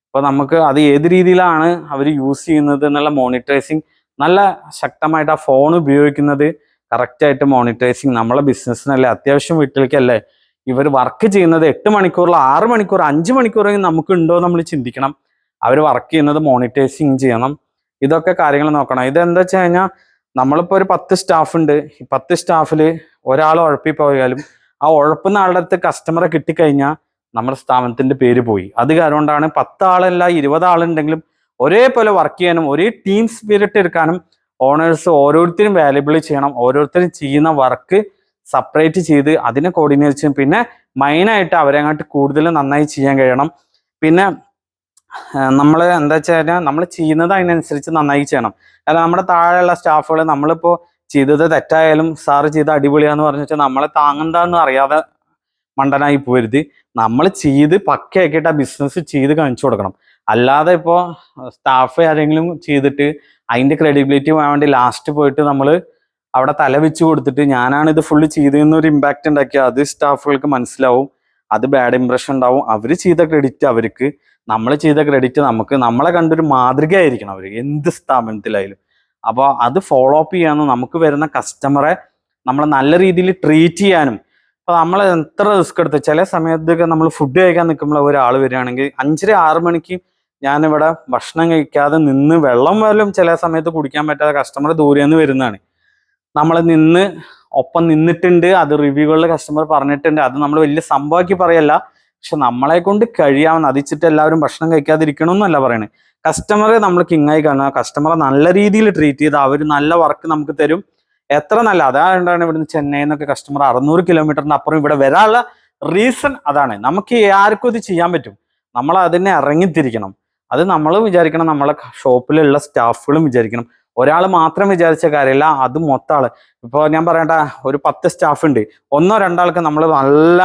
അപ്പോൾ നമുക്ക് അത് ഏത് രീതിയിലാണ് അവർ യൂസ് ചെയ്യുന്നത് എന്നുള്ള മോണിറ്റൈസിങ് നല്ല ശക്തമായിട്ട് ആ ഫോൺ ഉപയോഗിക്കുന്നത് കറക്റ്റായിട്ട് മോണിറ്റൈസിങ് നമ്മളെ ബിസിനസ്സിനല്ലേ, അത്യാവശ്യം വീട്ടിലേക്കല്ലേ ഇവർ വർക്ക് ചെയ്യുന്നത്. 8 മണിക്കൂറിൽ 6 മണിക്കൂർ 5 മണിക്കൂറെങ്കിലും നമുക്ക് ഉണ്ടോ നമ്മൾ ചിന്തിക്കണം. അവർ വർക്ക് ചെയ്യുന്നത് മോണിറ്റൈസിങ് ചെയ്യണം. ഇതൊക്കെ കാര്യങ്ങൾ നോക്കണം. ഇതെന്താ വെച്ച് കഴിഞ്ഞാൽ നമ്മളിപ്പോൾ ഒരു 10 സ്റ്റാഫ് ഉണ്ട്. ഈ 10 സ്റ്റാഫിൽ ഒരാൾ ഉഴപ്പിപ്പോയാലും ആ ഉഴപ്പുന്ന ആളുടെ അടുത്ത് കസ്റ്റമറെ കിട്ടിക്കഴിഞ്ഞാൽ നമ്മുടെ സ്ഥാപനത്തിന്റെ പേര് പോയി. അത് കാരണം കൊണ്ടാണ് 10 ആളല്ല 20 ആളുണ്ടെങ്കിലും ഒരേപോലെ വർക്ക് ചെയ്യാനും ഒരേ ടീം സ്പിരിറ്റ് എടുക്കാനും ഓണേഴ്സ് ഓരോരുത്തരും വാല്യുബിൾ ചെയ്യണം. ഓരോരുത്തരും ചെയ്യുന്ന വർക്ക് സെപ്പറേറ്റ് ചെയ്ത് അതിനെ കോർഡിനേറ്റ് ചെയ്യും. പിന്നെ മെയിനായിട്ട് അവരെ അങ്ങോട്ട് കൂടുതൽ നന്നായി ചെയ്യാൻ കഴിയണം. പിന്നെ നമ്മൾ എന്താ വെച്ച് കഴിഞ്ഞാൽ നമ്മൾ ചെയ്യുന്നത് അതിനനുസരിച്ച് നന്നായി ചെയ്യണം. കാരണം നമ്മുടെ താഴെയുള്ള സ്റ്റാഫുകൾ നമ്മളിപ്പോൾ ചെയ്തത് തെറ്റായാലും സാറ് ചെയ്ത് അടിപൊളിയാന്ന് പറഞ്ഞു വെച്ചാൽ നമ്മളെ താങ്ങുന്നതാന്ന് അറിയാതെ മണ്ടനായി പോരുത്. നമ്മൾ ചെയ്ത് പക്കയാക്കിയിട്ട് ആ ബിസിനസ് ചെയ്ത് കാണിച്ചു കൊടുക്കണം. അല്ലാതെ ഇപ്പോൾ സ്റ്റാഫ് ആരെങ്കിലും ചെയ്തിട്ട് അതിൻ്റെ ക്രെഡിബിലിറ്റി വേണ്ടി ലാസ്റ്റ് പോയിട്ട് നമ്മൾ അവിടെ തല വെച്ച് കൊടുത്തിട്ട് ഞാനാണ് ഇത് ഫുള്ള് ചെയ്തതെന്നൊരു ഇമ്പാക്റ്റ് ഉണ്ടാക്കിയാൽ അത് സ്റ്റാഫുകൾക്ക് മനസ്സിലാവും. അത് ബാഡ് ഇംപ്രഷൻ ഉണ്ടാവും. അവർ ചെയ്ത ക്രെഡിറ്റ് അവർക്ക്, നമ്മൾ ചെയ്ത ക്രെഡിറ്റ് നമുക്ക്. നമ്മളെ കണ്ടൊരു മാതൃകയായിരിക്കണം അവർ എന്ത് സ്ഥാപനത്തിലായാലും. അപ്പോൾ അത് ഫോളോ അപ്പ് ചെയ്യാനും നമുക്ക് വരുന്ന കസ്റ്റമറെ നമ്മൾ നല്ല രീതിയിൽ ട്രീറ്റ് ചെയ്യാനും. അപ്പോൾ നമ്മൾ എത്ര റിസ്ക് എടുത്ത് ചില സമയത്തൊക്കെ നമ്മൾ ഫുഡ് കഴിക്കാൻ നിൽക്കുമ്പോൾ ഒരാൾ വരികയാണെങ്കിൽ 5-6 മണിക്ക് ഞാനിവിടെ ഭക്ഷണം കഴിക്കാതെ നിന്ന് വെള്ളം പോലും ചില സമയത്ത് കുടിക്കാൻ പറ്റാതെ കസ്റ്റമർ ദൂരെ നിന്ന് വരുന്നതാണ്. നമ്മൾ ഒപ്പം നിന്നിട്ടുണ്ട്. അത് റിവ്യൂകളിൽ കസ്റ്റമർ പറഞ്ഞിട്ടുണ്ട്. അത് നമ്മൾ വലിയ സംഭവമാക്കി പറയല്ല, പക്ഷെ നമ്മളെ കൊണ്ട് കഴിയാവുന്ന അതിച്ചിട്ട് എല്ലാവരും ഭക്ഷണം കഴിക്കാതിരിക്കണമെന്നല്ല പറയണേ. കസ്റ്റമറെ നമ്മൾ കിങ്ങായി കാണുക, കസ്റ്റമറെ നല്ല രീതിയിൽ ട്രീറ്റ് ചെയ്ത് അവർ നല്ല വർക്ക് നമുക്ക് തരും. എത്ര നല്ല അതാണ് ഇവിടുന്ന് ചെന്നൈയിൽ നിന്നൊക്കെ കസ്റ്റമർ 600 കിലോമീറ്ററിന് അപ്പുറം ഇവിടെ വരാനുള്ള റീസൺ അതാണ്. നമുക്ക് ആർക്കും ഇത് ചെയ്യാൻ പറ്റും. നമ്മൾ അതിനെ ഇറങ്ങിത്തിരിക്കണം. അത് നമ്മൾ വിചാരിക്കണം, നമ്മളെ ഷോപ്പിലുള്ള സ്റ്റാഫുകളും വിചാരിക്കണം. ഒരാൾ മാത്രം വിചാരിച്ച കാര്യമില്ല, അത് മൊത്തം ആള്. ഇപ്പോൾ ഞാൻ പറയട്ടെ, ഒരു 10 സ്റ്റാഫ് ഉണ്ട്, 1-2 ആൾക്ക് നമ്മൾ നല്ല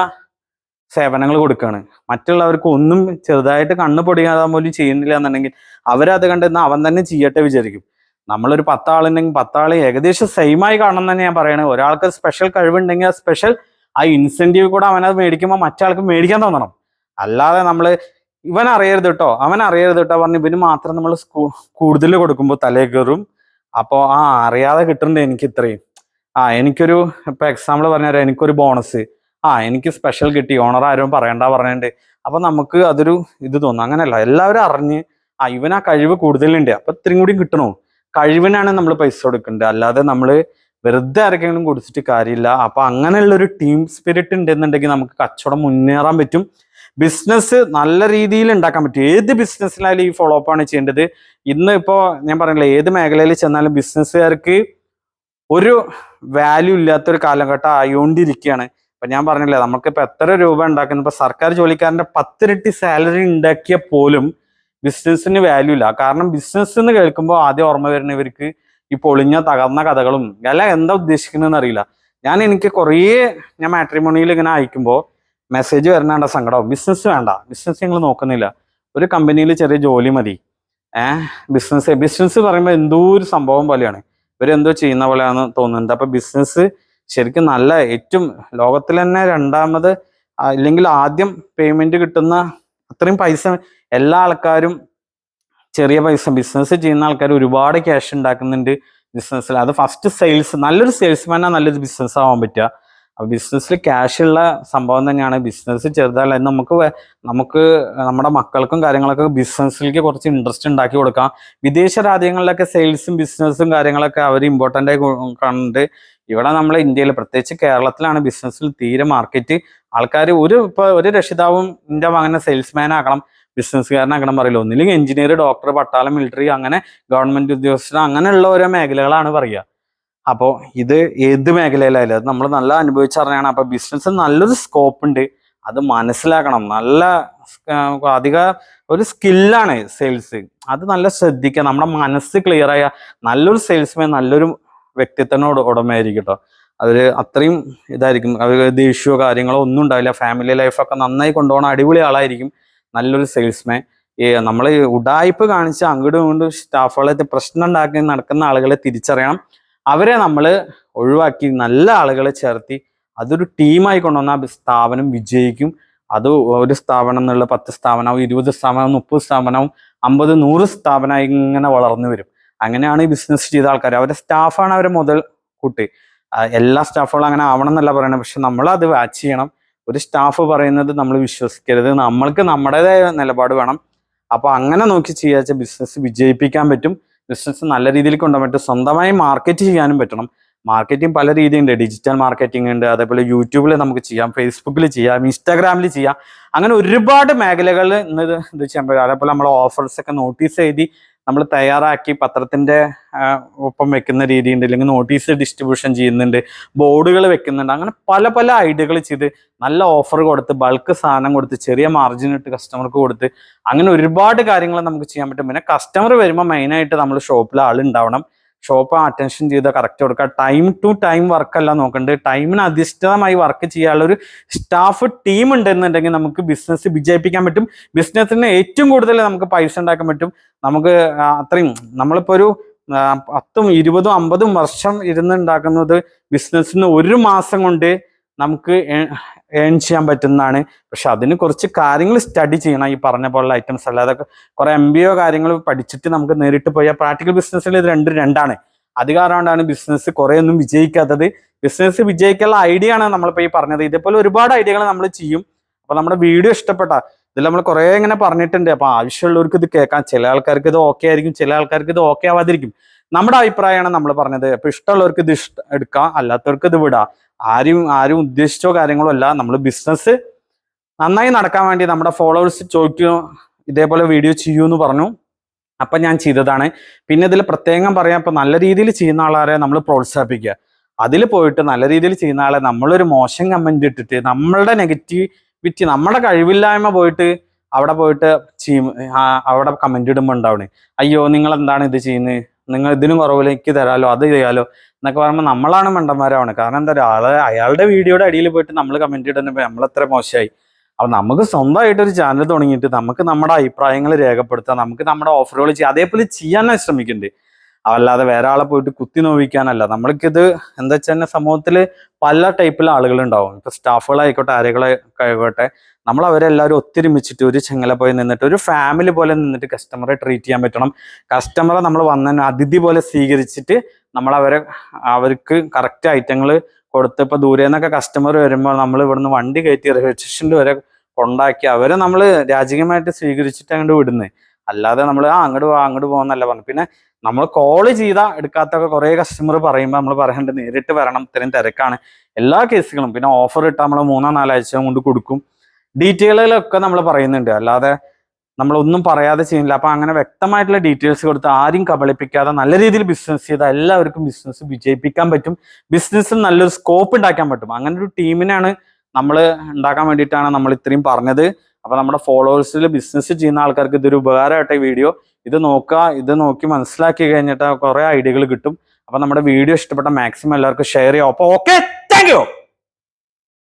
സേവനങ്ങൾ കൊടുക്കുകയാണ്. മറ്റുള്ളവർക്ക് ഒന്നും ചെറുതായിട്ട് കണ്ണ് പൊടിയാതെ പോലും ചെയ്യുന്നില്ല എന്നുണ്ടെങ്കിൽ അവരത് കണ്ടെന്ന് അവൻ തന്നെ ചെയ്യട്ടെ വിചാരിക്കും. നമ്മളൊരു 10 ആളുണ്ടെങ്കിൽ 10 ആൾ ഏകദേശം സെയിമായി കാണണം തന്നെ ഞാൻ പറയണേ. ഒരാൾക്ക് സ്പെഷ്യൽ കഴിവുണ്ടെങ്കിൽ ആ സ്പെഷ്യൽ ആ ഇൻസെന്റീവ് കൂടെ അവനത് മേടിക്കുമ്പോൾ മറ്റാൾക്ക് മേടിക്കാൻ തോന്നണം. അല്ലാതെ നമ്മൾ ഇവൻ അറിയരുത് കേട്ടോ അവൻ അറിയരുത് കേട്ടോ പറഞ്ഞ് ഇവന് മാത്രം നമ്മൾ കൂടുതൽ കൊടുക്കുമ്പോൾ തലേ കയറും. അപ്പോൾ അറിയാതെ കിട്ടുന്നുണ്ട് എനിക്ക് ഇത്രയും. എനിക്കൊരു ഇപ്പൊ എക്സാമ്പിൾ പറഞ്ഞുതരാം, എനിക്കൊരു ബോണസ്, എനിക്ക് സ്പെഷ്യൽ കിട്ടി, ഓണർ ആരും പറയണ്ട പറഞ്ഞിട്ടുണ്ട്. അപ്പൊ നമുക്ക് അതൊരു ഇത് തോന്നും. അങ്ങനെയല്ല, എല്ലാവരും അറിഞ്ഞ് ഇവൻ ആ കഴിവ് കൂടുതലുണ്ട് അപ്പൊ ഇത്രയും കൂടി കിട്ടണോ, കഴിവിനാണ് നമ്മൾ പൈസ കൊടുക്കേണ്ടത്. അല്ലാതെ നമ്മൾ വെറുതെ ആരെങ്കിലും കൊടുത്തിട്ട് കാര്യമില്ല. അപ്പൊ അങ്ങനെയുള്ളൊരു ടീം സ്പിരിറ്റ് ഉണ്ടെന്നുണ്ടെങ്കിൽ നമുക്ക് കച്ചവടം മുന്നേറാൻ പറ്റും. ബിസിനസ് നല്ല രീതിയിൽ ഉണ്ടാക്കാൻ പറ്റും. ഏത് ബിസിനസ്സിലായാലും ഈ ഫോളോ അപ്പ് ആണ് ചെയ്യേണ്ടത്. ഇന്ന് ഇപ്പോൾ ഞാൻ പറഞ്ഞില്ല, ഏത് മേഖലയിൽ ചെന്നാലും ബിസിനസ്സുകാർക്ക് ഒരു വാല്യൂ ഇല്ലാത്തൊരു കാലഘട്ടം ആയോണ്ടിരിക്കുകയാണ്. ഇപ്പൊ ഞാൻ പറഞ്ഞില്ലേ, നമുക്കിപ്പോ എത്ര രൂപ ഉണ്ടാക്കുന്നു, ഇപ്പൊ സർക്കാർ ജോലിക്കാരന്റെ 10 ഇരട്ടി സാലറി ഉണ്ടാക്കിയ പോലും ബിസിനസ്സിന് വാല്യൂ ഇല്ല. കാരണം ബിസിനസ് എന്ന് കേൾക്കുമ്പോൾ ആദ്യം ഓർമ്മ വരുന്ന ഇവർക്ക് ഈ പൊളിഞ്ഞ തകർന്ന കഥകളും അല്ല എന്താ ഉദ്ദേശിക്കുന്നതെന്ന് അറിയില്ല. എനിക്ക് ഞാൻ മാട്രിമോണിയിൽ ഇങ്ങനെ അയക്കുമ്പോൾ മെസ്സേജ് വരണ സങ്കടം, ബിസിനസ് വേണ്ട, ബിസിനസ് ഞങ്ങൾ നോക്കുന്നില്ല, ഒരു കമ്പനിയിൽ ചെറിയ ജോലി മതി. ബിസിനസ് പറയുമ്പോൾ എന്തോ ഒരു സംഭവം പോലെയാണ്, ഇവരെന്തോ ചെയ്യുന്ന പോലെയാണ് തോന്നുന്നത്. അപ്പൊ ബിസിനസ് ശരിക്കും നല്ല ഏറ്റവും ലോകത്തിൽ തന്നെ രണ്ടാമത് അല്ലെങ്കിൽ ആദ്യം പേയ്മെന്റ് കിട്ടുന്ന അത്രയും പൈസ എല്ലാ ആൾക്കാരും ചെറിയ പൈസ ബിസിനസ് ചെയ്യുന്ന ആൾക്കാർ ഒരുപാട് ക്യാഷ് ഉണ്ടാക്കുന്നുണ്ട് ബിസിനസ്സിൽ. അത് ഫസ്റ്റ് സെയിൽസ്, നല്ലൊരു സെയിൽസ്മാനാണ് നല്ലൊരു ബിസിനസ് ആവാൻ പറ്റുക. അപ്പൊ ബിസിനസ്സിൽ ക്യാഷ് ഉള്ള സംഭവം തന്നെയാണ്. ബിസിനസ് ചെറുതല്ല, നമുക്ക് നമ്മുടെ മക്കൾക്കും കാര്യങ്ങളൊക്കെ ബിസിനസ്സിലേക്ക് കുറച്ച് ഇൻട്രസ്റ്റ് ഉണ്ടാക്കി കൊടുക്കാം. വിദേശ രാജ്യങ്ങളിലൊക്കെ സെയിൽസും ബിസിനസ്സും കാര്യങ്ങളൊക്കെ അവർ ഇമ്പോർട്ടൻ്റ് ആയി കണ്ട്, ഇവിടെ നമ്മളെ ഇന്ത്യയിൽ പ്രത്യേകിച്ച് കേരളത്തിലാണ് ബിസിനസ്സിൽ തീരെ മാർക്കറ്റ്. ആൾക്കാർ ഇപ്പൊ ഒരു രക്ഷിതാവും എൻ്റെ മകനെ സെയിൽസ്മാൻ ആക്കണം, ബിസിനസ്സുകാരനാക്കണം പറയില്ല. ഒന്നില്ലെങ്കിൽ എഞ്ചിനീയർ, ഡോക്ടർ, പട്ടാളം, മിലിറ്ററി, അങ്ങനെ ഗവൺമെന്റ് ഉദ്യോഗസ്ഥർ, അങ്ങനെയുള്ള ഓരോ മേഖലകളാണ് പറയുക. അപ്പോൾ ഇത് ഏത് മേഖലയിലായാലും അത് നമ്മൾ നല്ല അനുഭവിച്ചറിഞ്ഞാണ്. അപ്പൊ ബിസിനസ് നല്ലൊരു സ്കോപ്പ് ഉണ്ട്, അത് മനസ്സിലാക്കണം. നല്ല അധിക ഒരു സ്കില്ലാണ് സെയിൽസ്, അത് നല്ല ശ്രദ്ധിക്കുക. നമ്മുടെ മനസ്സ് ക്ലിയർ ആയ നല്ലൊരു സെയിൽസ്മാൻ നല്ലൊരു വ്യക്തിത്വനോട് ഉടമയായിരിക്കും കേട്ടോ. അവര് അത്രയും ഇതായിരിക്കും, അവർ ദേഷ്യമോ കാര്യങ്ങളോ ഒന്നും ഉണ്ടാവില്ല, ഫാമിലി ലൈഫൊക്കെ നന്നായി കൊണ്ടുപോകണ അടിപൊളി ആളായിരിക്കും നല്ലൊരു സെയിൽസ്മാൻ. നമ്മൾ ഉഡായിപ്പ് കാണിച്ച് അങ്ങോട്ടും ഇങ്ങോട്ടും സ്റ്റാഫുകളെ പ്രശ്നം ഉണ്ടാക്കി നടക്കുന്ന ആളുകളെ തിരിച്ചറിയണം, അവരെ നമ്മൾ ഒഴിവാക്കി നല്ല ആളുകളെ ചേർത്തി അതൊരു ടീമായി കൊണ്ടുവന്നാൽ സ്ഥാപനം വിജയിക്കും. അത് ഒരു സ്ഥാപനം എന്നുള്ള 10 സ്ഥാപനവും 20 സ്ഥാപനവും 30 സ്ഥാപനവും 50 100 സ്ഥാപനമായി ഇങ്ങനെ വളർന്നു വരും. അങ്ങനെയാണ് ഈ ബിസിനസ് ചെയ്ത ആൾക്കാർ. അവരുടെ സ്റ്റാഫാണ് അവരെ മുതൽ കൂട്ടി. എല്ലാ സ്റ്റാഫുകളും അങ്ങനെ ആവണം എന്നല്ല പറയണത്, പക്ഷെ നമ്മൾ അത് വാച്ച് ചെയ്യണം. ഒരു സ്റ്റാഫ് പറയുന്നത് നമ്മൾ വിശ്വസിക്കരുത്, നമ്മൾക്ക് നമ്മുടേതായ നിലപാട് വേണം. അപ്പൊ അങ്ങനെ നോക്കി ചെയ്യാച്ച ബിസിനസ് വിജയിപ്പിക്കാൻ പറ്റും, ബിസിനസ് നല്ല രീതിയിൽ കൊണ്ടുപോകാൻ പറ്റും. സ്വന്തമായി മാർക്കറ്റ് ചെയ്യാനും പറ്റണം. മാർക്കറ്റിംഗ് പല രീതിയുണ്ട്, ഡിജിറ്റൽ മാർക്കറ്റിംഗ് ഉണ്ട്, അതേപോലെ യൂട്യൂബിൽ നമുക്ക് ചെയ്യാം, ഫേസ്ബുക്കിൽ ചെയ്യാം, ഇൻസ്റ്റാഗ്രാമിൽ ചെയ്യാം. അങ്ങനെ ഒരുപാട് മേഖലകളിൽ ഇന്ന് ഇത് ചെയ്യാൻ പറ്റും. അതേപോലെ നമ്മൾ ഓഫേഴ്സ് ഒക്കെ നോട്ടീസ് എഴുതി നമ്മൾ തയ്യാറാക്കി പത്രത്തിന്റെ ഒപ്പം വെക്കുന്ന രീതിയുണ്ട്, അല്ലെങ്കിൽ നോട്ടീസ് ഡിസ്ട്രിബ്യൂഷൻ ചെയ്യുന്നുണ്ട്, ബോർഡുകൾ വെക്കുന്നുണ്ട്. അങ്ങനെ പല പല ഐഡിയകൾ ചെയ്ത് നല്ല ഓഫർ കൊടുത്ത് ബൾക്ക് സാധനം കൊടുത്ത് ചെറിയ മാർജിൻ ഇട്ട് കസ്റ്റമർക്ക് കൊടുത്ത് അങ്ങനെ ഒരുപാട് കാര്യങ്ങൾ നമുക്ക് ചെയ്യാൻ പറ്റും. പിന്നെ കസ്റ്റമർ വരുമ്പോൾ മെയിനായിട്ട് നമ്മൾ ഷോപ്പിൽ ആളുണ്ടാവണം, ഷോപ്പ് അറ്റൻഷൻ ചെയ്ത് കറക്റ്റ് കൊടുക്കുക. ടൈം ടു ടൈം വർക്കല്ല നോക്കേണ്ടത്, ടൈമിന് അധിഷ്ഠിതമായി വർക്ക് ചെയ്യാനുള്ള ഒരു സ്റ്റാഫ് ടീം ഉണ്ടെന്നുണ്ടെങ്കിൽ നമുക്ക് ബിസിനസ് വിജയിപ്പിക്കാൻ പറ്റും. ബിസിനസ്സിന് ഏറ്റവും കൂടുതൽ നമുക്ക് പൈസ ഉണ്ടാക്കാൻ പറ്റും. നമുക്ക് അത്രയും നമ്മളിപ്പോൾ ഒരു 10, 20, 50 വർഷം ഇരുന്ന് ഉണ്ടാക്കുന്നത് ബിസിനസ്സിന് ഒരു മാസം കൊണ്ട് നമുക്ക് ഏൺ ചെയ്യാൻ പറ്റുന്നതാണ്. പക്ഷെ അതിന് കുറച്ച് കാര്യങ്ങൾ സ്റ്റഡി ചെയ്യണം, ഈ പറഞ്ഞ പോലുള്ള ഐറ്റംസ്. അല്ലാതെ കുറെ MBA കാര്യങ്ങൾ പഠിച്ചിട്ട് നമുക്ക് നേരിട്ട് പോയാൽ പ്രാക്ടിക്കൽ ബിസിനസ്സിൽ ഇത് രണ്ടാണ്. അധികാരമാണ് ബിസിനസ് കുറെ ഒന്നും വിജയിക്കാത്തത്. ബിസിനസ് വിജയിക്കാനുള്ള ഐഡിയ ആണ് നമ്മളിപ്പോൾ ഈ പറഞ്ഞത്. ഇതേപോലെ ഒരുപാട് ഐഡിയകൾ നമ്മൾ ചെയ്യും. അപ്പൊ നമ്മുടെ വീഡിയോ ഇഷ്ടപ്പെട്ട ഇതിൽ നമ്മൾ കുറെ ഇങ്ങനെ പറഞ്ഞിട്ടുണ്ട്. അപ്പൊ ആവശ്യമുള്ളവർക്ക് ഇത് കേൾക്കാം. ചില ആൾക്കാർക്ക് ഇത് ഓക്കെ ആയിരിക്കും, ചില ആൾക്കാർക്ക് ഇത് ഓക്കെ ആവാതിരിക്കും. നമ്മുടെ അഭിപ്രായമാണ് നമ്മൾ പറഞ്ഞത്. അപ്പൊ ഇഷ്ടമുള്ളവർക്ക് ഇത് എടുക്കാം, അല്ലാത്തവർക്ക് ഇത് വിടാം. ആരും ഉദ്ദേശിച്ചോ കാര്യങ്ങളോ അല്ല. നമ്മൾ ബിസിനസ് നന്നായി നടക്കാൻ വേണ്ടി നമ്മുടെ ഫോളോവേഴ്സ് ചോദിക്കൂ ഇതേപോലെ വീഡിയോ ചെയ്യൂ എന്ന് പറഞ്ഞു, അപ്പൊ ഞാൻ ചെയ്തതാണ്. പിന്നെ ഇതിൽ പ്രത്യേകം പറയാം, ഇപ്പൊ നല്ല രീതിയിൽ ചെയ്യുന്ന ആളെ നമ്മൾ പ്രോത്സാഹിപ്പിക്കുക. അതിൽ പോയിട്ട് നല്ല രീതിയിൽ ചെയ്യുന്ന ആളെ നമ്മളൊരു മോശം കമന്റ് ഇട്ടിട്ട് നമ്മളുടെ നെഗറ്റിവിറ്റി, നമ്മുടെ കഴിവില്ലായ്മ പോയിട്ട് അവിടെ പോയിട്ട് അവിടെ കമന്റ് ഇടുമ്പോൾ ഉണ്ടാവണേ, അയ്യോ നിങ്ങൾ എന്താണ് ഇത് ചെയ്യുന്നത്, നിങ്ങൾ ഇതിനും കുറവിലേക്ക് തരാലോ, അത് ചെയ്യാലോ എന്നൊക്കെ പറയുമ്പോൾ നമ്മളാണ് മണ്ടന്മാരാവണേ. കാരണം എന്താ പറയുക, അയാളുടെ വീഡിയോയുടെ അടിയിൽ പോയിട്ട് നമ്മൾ കമന്റ് ഇടുന്നപ്പോൾ നമ്മളെത്ര മോശമായി. അപ്പൊ നമുക്ക് സ്വന്തമായിട്ടൊരു ചാനൽ തുടങ്ങിയിട്ട് നമുക്ക് നമ്മുടെ അഭിപ്രായങ്ങൾ രേഖപ്പെടുത്താം, നമുക്ക് നമ്മുടെ ഓഫറുകൾ ചെയ്യാം, അതേപോലെ ചെയ്യാനാണ് ശ്രമിക്കുന്നുണ്ട്. അല്ലാതെ വേറെ ആളെ പോയിട്ട് കുത്തി നോവിക്കാനല്ല. നമ്മൾക്കിത് എന്താ വെച്ചാൽ സമൂഹത്തിൽ പല ടൈപ്പിലെ ആളുകൾ ഉണ്ടാവും. ഇപ്പൊ സ്റ്റാഫുകളായിക്കോട്ടെ, ആരെകളായിക്കോട്ടെ, നമ്മൾ അവരെല്ലാവരും ഒത്തൊരുമിച്ചിട്ട് ഒരു ചെങ്ങല പോയി നിന്നിട്ട് ഒരു ഫാമിലി പോലെ നിന്നിട്ട് കസ്റ്റമറെ ട്രീറ്റ് ചെയ്യാൻ പറ്റണം. കസ്റ്റമറെ നമ്മൾ വന്ന അതിഥി പോലെ സ്വീകരിച്ചിട്ട് നമ്മൾ അവർക്ക് കറക്റ്റ് ഐറ്റങ്ങൾ കൊടുത്ത്, ഇപ്പൊ ദൂരെ നിന്നൊക്കെ കസ്റ്റമർ വരുമ്പോൾ നമ്മൾ ഇവിടുന്ന് വണ്ടി കയറ്റി റെയിൽവേ സ്റ്റേഷനിൽ വരെ കൊണ്ടാക്കി അവരെ നമ്മൾ രാജകീയമായിട്ട് സ്വീകരിച്ചിട്ട് അങ്ങോട്ട് വിടുന്നത്. അല്ലാതെ നമ്മൾ അങ്ങോട്ട് പോകുന്നല്ല പറഞ്ഞു. പിന്നെ നമ്മൾ കോള് ചെയ്താൽ എടുക്കാത്തൊക്കെ കുറെ കസ്റ്റമർ പറയുമ്പോൾ നമ്മൾ പറയേണ്ടത് നേരിട്ട് വരണം, ഇത്രയും തിരക്കാണ് എല്ലാ കേസുകളും. പിന്നെ ഓഫർ ഇട്ടാൽ നമ്മൾ 3-4 ആഴ്ച കൊണ്ട് കൊടുക്കും. ഡീറ്റെയിലുകളൊക്കെ നമ്മൾ പറയുന്നുണ്ട്. അല്ലാതെ നമ്മളൊന്നും പറയാതെ ചെയ്യുന്നില്ല. അപ്പൊ അങ്ങനെ വ്യക്തമായിട്ടുള്ള ഡീറ്റെയിൽസ് കൊടുത്ത് ആരും കബളിപ്പിക്കാതെ നല്ല രീതിയിൽ ബിസിനസ് ചെയ്താൽ എല്ലാവർക്കും ബിസിനസ് വിജയിപ്പിക്കാൻ പറ്റും. ബിസിനസ്സിൽ നല്ലൊരു സ്കോപ്പ് ഉണ്ടാക്കാൻ പറ്റും. അങ്ങനെ ഒരു ടീമിനാണ് നമ്മൾ ഉണ്ടാക്കാൻ വേണ്ടിയിട്ടാണ് നമ്മൾ ഇത്രയും പറഞ്ഞത്. അപ്പൊ നമ്മുടെ ഫോളോവേഴ്സിൽ ബിസിനസ് ചെയ്യുന്ന ആൾക്കാർക്ക് ഇതൊരു ഉപകാരമായിട്ടെ വീഡിയോ. ഇത് നോക്കുക, ഇത് നോക്കി മനസ്സിലാക്കി കഴിഞ്ഞിട്ട് കുറെ ഐഡിയകൾ കിട്ടും. അപ്പൊ നമ്മുടെ വീഡിയോ ഇഷ്ടപ്പെട്ട മാക്സിമം എല്ലാവർക്കും ഷെയർ ചെയ്യാം. അപ്പൊ ഓക്കെ, താങ്ക് യു.